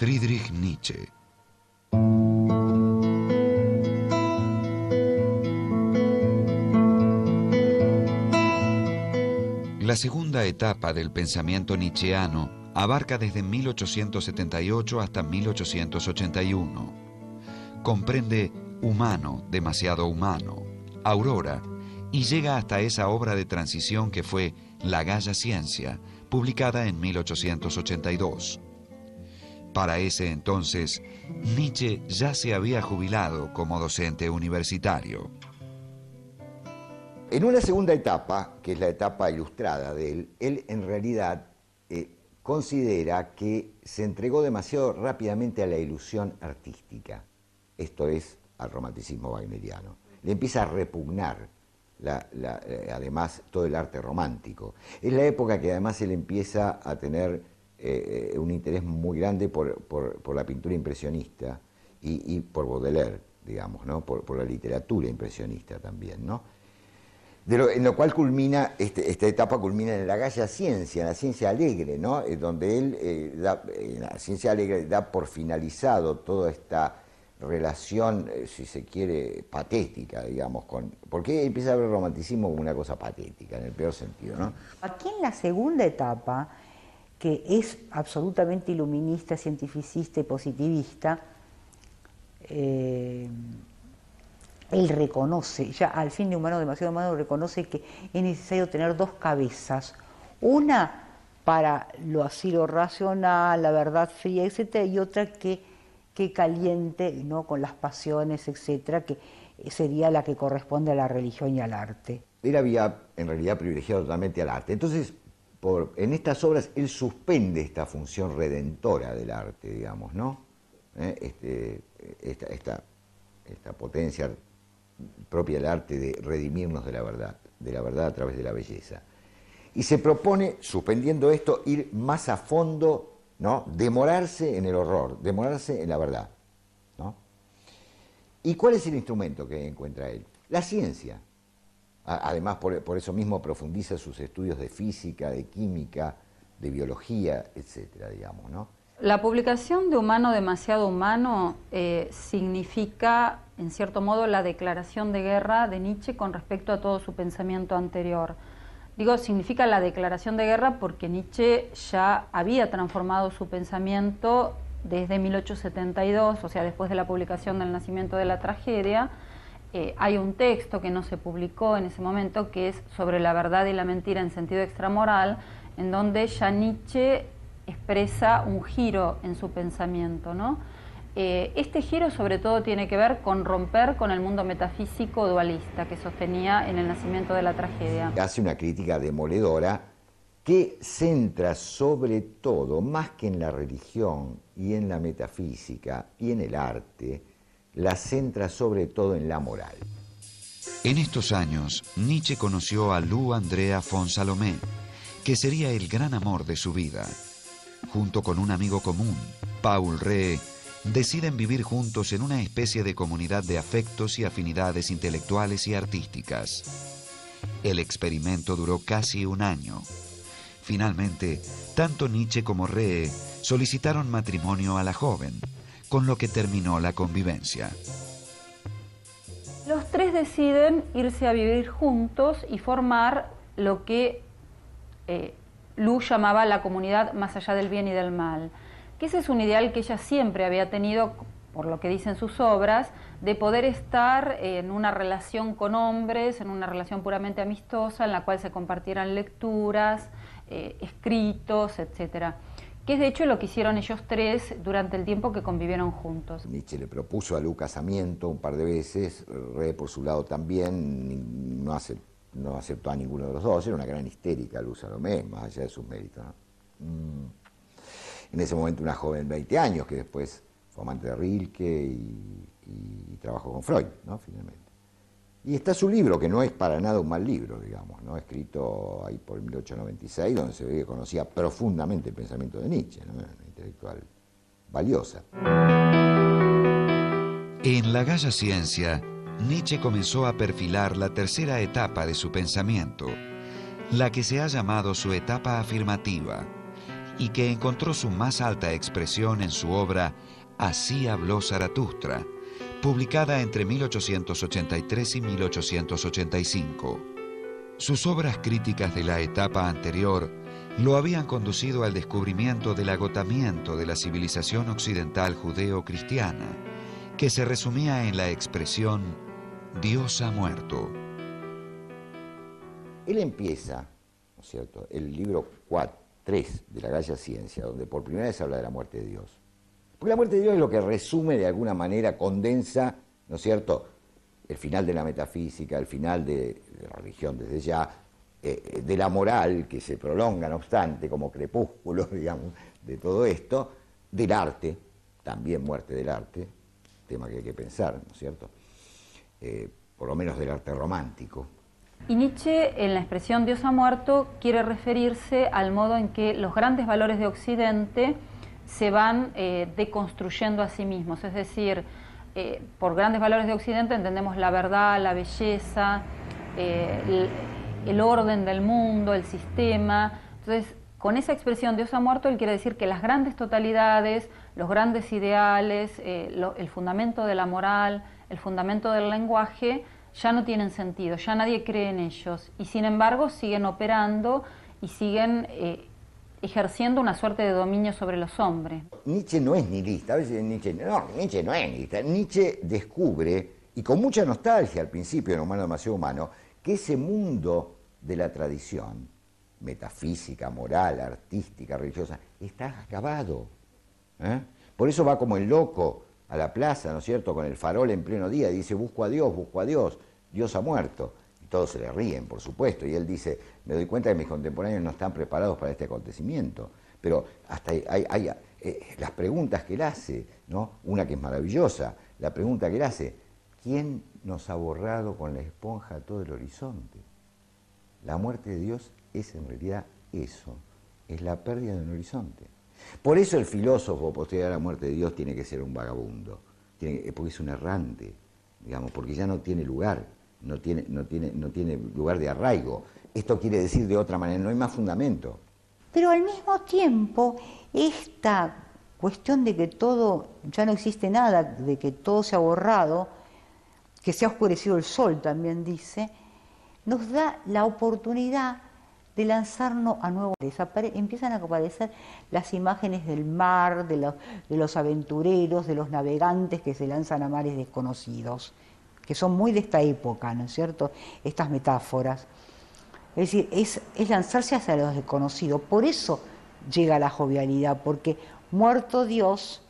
Friedrich Nietzsche. La segunda etapa del pensamiento nietzscheano abarca desde 1878 hasta 1881. Comprende Humano, demasiado humano, Aurora, y llega hasta esa obra de transición que fue La Gaia Ciencia, publicada en 1882. Para ese entonces, Nietzsche ya se había jubilado como docente universitario. En una segunda etapa, que es la etapa ilustrada de él en realidad considera que se entregó demasiado rápidamente a la ilusión artística, esto es, al romanticismo wagneriano. Le empieza a repugnar además todo el arte romántico. Es la época que además él empieza a tener un interés muy grande por la pintura impresionista y por Baudelaire, digamos, ¿no? Por la literatura impresionista también, ¿no? En lo cual culmina, esta etapa culmina en la Gaia Ciencia, en la ciencia alegre, ¿no? Donde él, en la ciencia alegre, da por finalizado toda esta relación, si se quiere, patética, digamos, porque empieza a ver el romanticismo como una cosa patética, en el peor sentido, ¿no? Aquí en la segunda etapa, que es absolutamente iluminista, cientificista y positivista, él reconoce, ya al fin de Humano, demasiado humano, reconoce que es necesario tener 2 cabezas, una para lo racional, la verdad fría, etcétera, y otra que caliente, ¿no? Con las pasiones, etcétera, que sería la que corresponde a la religión y al arte. Él había en realidad privilegiado totalmente al arte, entonces en estas obras él suspende esta función redentora del arte, digamos, ¿no? Esta potencia propia del arte de redimirnos de la verdad a través de la belleza. Y se propone, suspendiendo esto, ir más a fondo, ¿no? Demorarse en el horror, demorarse en la verdad, ¿no? ¿Y cuál es el instrumento que encuentra él? La ciencia. Además, por eso mismo profundiza sus estudios de física, de química, de biología, etcétera, digamos, ¿no? La publicación de Humano demasiado humano significa, en cierto modo, la declaración de guerra de Nietzsche con respecto a todo su pensamiento anterior. Digo, significa la declaración de guerra porque Nietzsche ya había transformado su pensamiento desde 1872, o sea, después de la publicación del Nacimiento de la Tragedia. Hay un texto que no se publicó en ese momento, que es sobre la verdad y la mentira en sentido extramoral, en donde ya Nietzsche expresa un giro en su pensamiento, ¿no? Este giro sobre todo tiene que ver con romper con el mundo metafísico dualista que sostenía en el Nacimiento de la Tragedia. Hace una crítica demoledora que centra sobre todo, más que en la religión y en la metafísica y en el arte, la centra sobre todo en la moral. En estos años, Nietzsche conoció a Lou Andrea von Salomé, que sería el gran amor de su vida. Junto con un amigo común, Paul Rée, deciden vivir juntos en una especie de comunidad de afectos y afinidades intelectuales y artísticas. El experimento duró casi un año. Finalmente, tanto Nietzsche como Rée solicitaron matrimonio a la joven, con lo que terminó la convivencia. Los tres deciden irse a vivir juntos y formar lo que Lou llamaba la comunidad más allá del bien y del mal, que ese es un ideal que ella siempre había tenido, por lo que dicen sus obras, de poder estar en una relación con hombres, en una relación puramente amistosa, en la cual se compartieran lecturas, escritos, etcétera, que es de hecho lo que hicieron ellos tres durante el tiempo que convivieron juntos. Nietzsche le propuso a Lou casamiento un par de veces, Rée por su lado también, no aceptó a ninguno de los dos, era una gran histérica Lou Salomé, más allá de sus méritos, ¿no? En ese momento una joven de 20 años que después fue amante de Rilke y trabajó con Freud, ¿no? Finalmente. Y está su libro, que no es para nada un mal libro, digamos, ¿no? Escrito ahí por 1896, donde se ve que conocía profundamente el pensamiento de Nietzsche, ¿no? Una intelectual valiosa. En La Galla Ciencia, Nietzsche comenzó a perfilar la tercera etapa de su pensamiento, la que se ha llamado su etapa afirmativa, y que encontró su más alta expresión en su obra Así habló Zaratustra, publicada entre 1883 y 1885. Sus obras críticas de la etapa anterior lo habían conducido al descubrimiento del agotamiento de la civilización occidental judeo-cristiana, que se resumía en la expresión Dios ha muerto. Él empieza, ¿no es cierto?, el libro 3 de La Galla Ciencia, donde por primera vez habla de la muerte de Dios. Porque la muerte de Dios es lo que resume de alguna manera, condensa, ¿no es cierto?, el final de la metafísica, el final de la religión desde ya, de la moral que se prolonga, no obstante, como crepúsculo, digamos, de todo esto, del arte, también muerte del arte, tema que hay que pensar, ¿no es cierto?, por lo menos del arte romántico. Y Nietzsche, en la expresión Dios ha muerto, quiere referirse al modo en que los grandes valores de Occidente se van deconstruyendo a sí mismos, es decir, por grandes valores de Occidente entendemos la verdad, la belleza, el orden del mundo, el sistema. Entonces, con esa expresión Dios ha muerto, él quiere decir que las grandes totalidades, los grandes ideales, el fundamento de la moral, el fundamento del lenguaje, ya no tienen sentido, ya nadie cree en ellos, y sin embargo siguen operando y siguen ejerciendo una suerte de dominio sobre los hombres. Nietzsche no es nihilista, a veces Nietzsche no es nihilista. Nietzsche descubre, y con mucha nostalgia al principio en Humano demasiado humano, que ese mundo de la tradición, metafísica, moral, artística, religiosa, está acabado. Por eso va como el loco a la plaza, ¿no es cierto?, con el farol en pleno día, y dice, busco a Dios, Dios ha muerto. Y todos se le ríen, por supuesto, y él dice, me doy cuenta que mis contemporáneos no están preparados para este acontecimiento. Pero hasta hay las preguntas que él hace, ¿no? Una que es maravillosa, la pregunta que él hace, ¿quién nos ha borrado con la esponja todo el horizonte? La muerte de Dios es en realidad eso, es la pérdida de un horizonte. Por eso el filósofo posterior a la muerte de Dios tiene que ser un vagabundo, porque es un errante, digamos, porque ya no tiene lugar, no tiene lugar de arraigo. Esto quiere decir de otra manera, no hay más fundamento. Pero al mismo tiempo, esta cuestión de que todo, ya no existe nada, de que todo se ha borrado, que se ha oscurecido el sol, también dice, nos da la oportunidad de lanzarnos a nuevos. Empiezan a aparecer las imágenes del mar, de los aventureros, de los navegantes que se lanzan a mares desconocidos, que son muy de esta época, ¿no es cierto?, estas metáforas. Es decir, es lanzarse hacia lo desconocido. Por eso llega la jovialidad, porque muerto Dios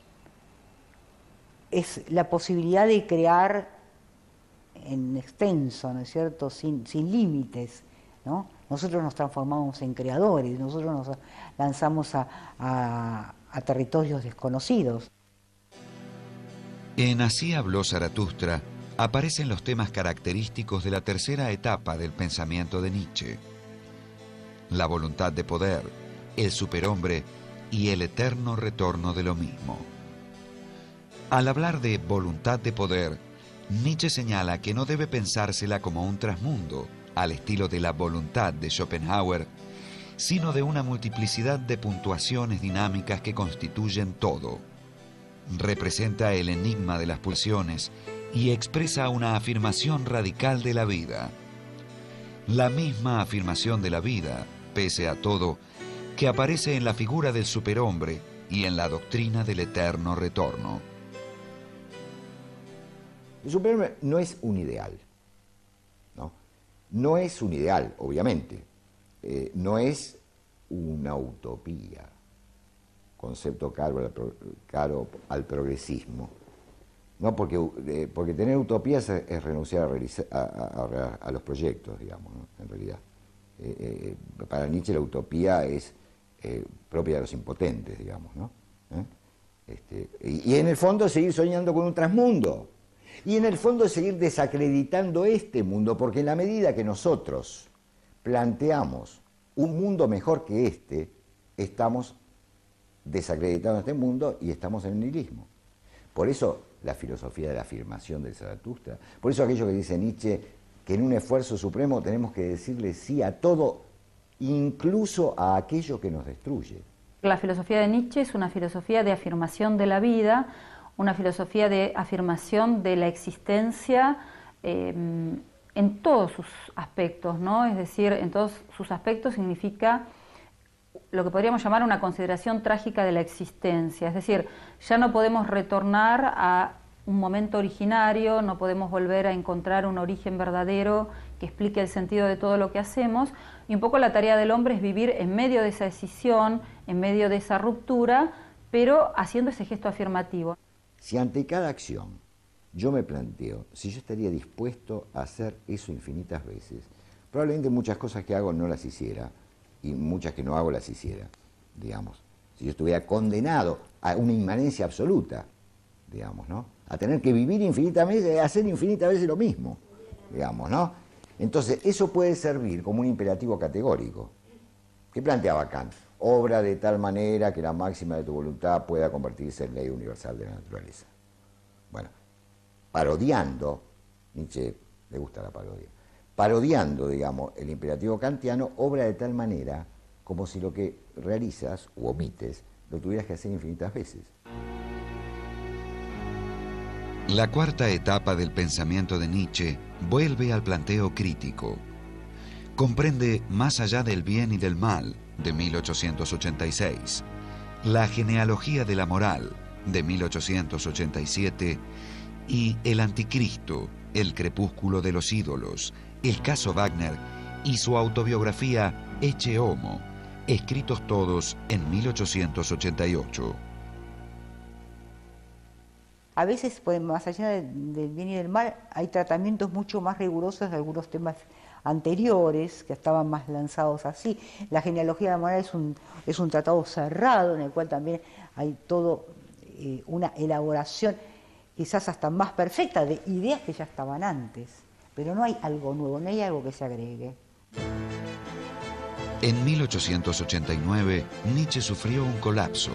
es la posibilidad de crear en extenso, ¿no es cierto?, sin límites, ¿no? Nosotros nos transformamos en creadores, nosotros nos lanzamos a territorios desconocidos. En Así habló Zaratustra aparecen los temas característicos de la tercera etapa del pensamiento de Nietzsche: la voluntad de poder, el superhombre y el eterno retorno de lo mismo. Al hablar de voluntad de poder, Nietzsche señala que no debe pensársela como un trasmundo, al estilo de la voluntad de Schopenhauer, sino de una multiplicidad de puntuaciones dinámicas que constituyen todo. Representa el enigma de las pulsiones y expresa una afirmación radical de la vida. La misma afirmación de la vida, pese a todo, que aparece en la figura del superhombre y en la doctrina del eterno retorno. El superhombre no es un ideal, ¿no? No es un ideal, obviamente. No es una utopía, concepto caro al progresismo. No, porque tener utopías es renunciar a los proyectos, digamos, ¿no? En realidad. Para Nietzsche la utopía es propia de los impotentes, digamos, ¿no? Y en el fondo seguir soñando con un trasmundo. Y en el fondo seguir desacreditando este mundo, porque en la medida que nosotros planteamos un mundo mejor que este, estamos desacreditando este mundo y estamos en el nihilismo. Por eso la filosofía de la afirmación de Zaratustra, por eso aquello que dice Nietzsche, que en un esfuerzo supremo tenemos que decirle sí a todo, incluso a aquello que nos destruye. La filosofía de Nietzsche es una filosofía de afirmación de la vida, una filosofía de afirmación de la existencia en todos sus aspectos, ¿no? Es decir, en todos sus aspectos significa lo que podríamos llamar una consideración trágica de la existencia. Es decir, ya no podemos retornar a un momento originario, no podemos volver a encontrar un origen verdadero que explique el sentido de todo lo que hacemos, y un poco la tarea del hombre es vivir en medio de esa escisión, en medio de esa ruptura, pero haciendo ese gesto afirmativo. Si ante cada acción yo me planteo si yo estaría dispuesto a hacer eso infinitas veces, probablemente muchas cosas que hago no las hiciera, y muchas que no hago las hiciera, digamos. Si yo estuviera condenado a una inmanencia absoluta, digamos, ¿no? A tener que vivir infinitamente, hacer infinitas veces lo mismo, digamos, ¿no? Entonces, eso puede servir como un imperativo categórico. ¿Qué planteaba Kant? Obra de tal manera que la máxima de tu voluntad pueda convertirse en ley universal de la naturaleza. Bueno, parodiando, Nietzsche le gusta la parodia, parodiando, digamos, el imperativo kantiano, obra de tal manera como si lo que realizas u omites lo tuvieras que hacer infinitas veces. La cuarta etapa del pensamiento de Nietzsche vuelve al planteo crítico. Comprende Más allá del bien y del mal, de 1886, La genealogía de la moral, de 1887, y El anticristo, El crepúsculo de los ídolos, El caso Wagner y su autobiografía Ecce Homo, escritos todos en 1888. A veces, pues, más allá del bien y del mal, hay tratamientos mucho más rigurosos de algunos temas anteriores que estaban más lanzados así. La genealogía de la moral es un tratado cerrado en el cual también hay todo una elaboración quizás hasta más perfecta de ideas que ya estaban antes, pero no hay algo nuevo, no hay algo que se agregue. En 1889, Nietzsche sufrió un colapso,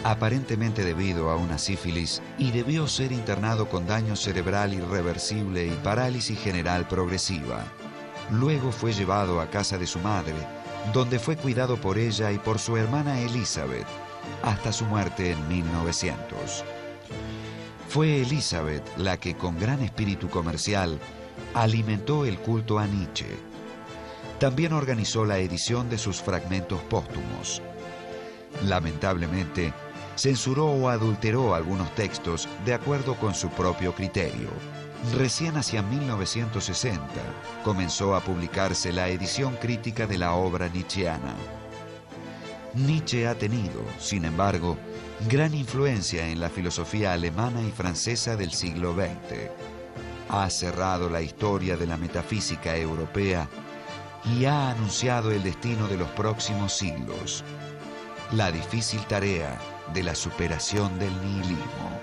aparentemente debido a una sífilis, y debió ser internado con daño cerebral irreversible y parálisis general progresiva. Luego fue llevado a casa de su madre, donde fue cuidado por ella y por su hermana Elizabeth, hasta su muerte en 1900. Fue Elizabeth la que, con gran espíritu comercial, alimentó el culto a Nietzsche. También organizó la edición de sus fragmentos póstumos. Lamentablemente, censuró o adulteró algunos textos de acuerdo con su propio criterio. Recién hacia 1960 comenzó a publicarse la edición crítica de la obra nietzscheana. Nietzsche ha tenido, sin embargo, gran influencia en la filosofía alemana y francesa del siglo XX. Ha cerrado la historia de la metafísica europea y ha anunciado el destino de los próximos siglos: la difícil tarea de la superación del nihilismo.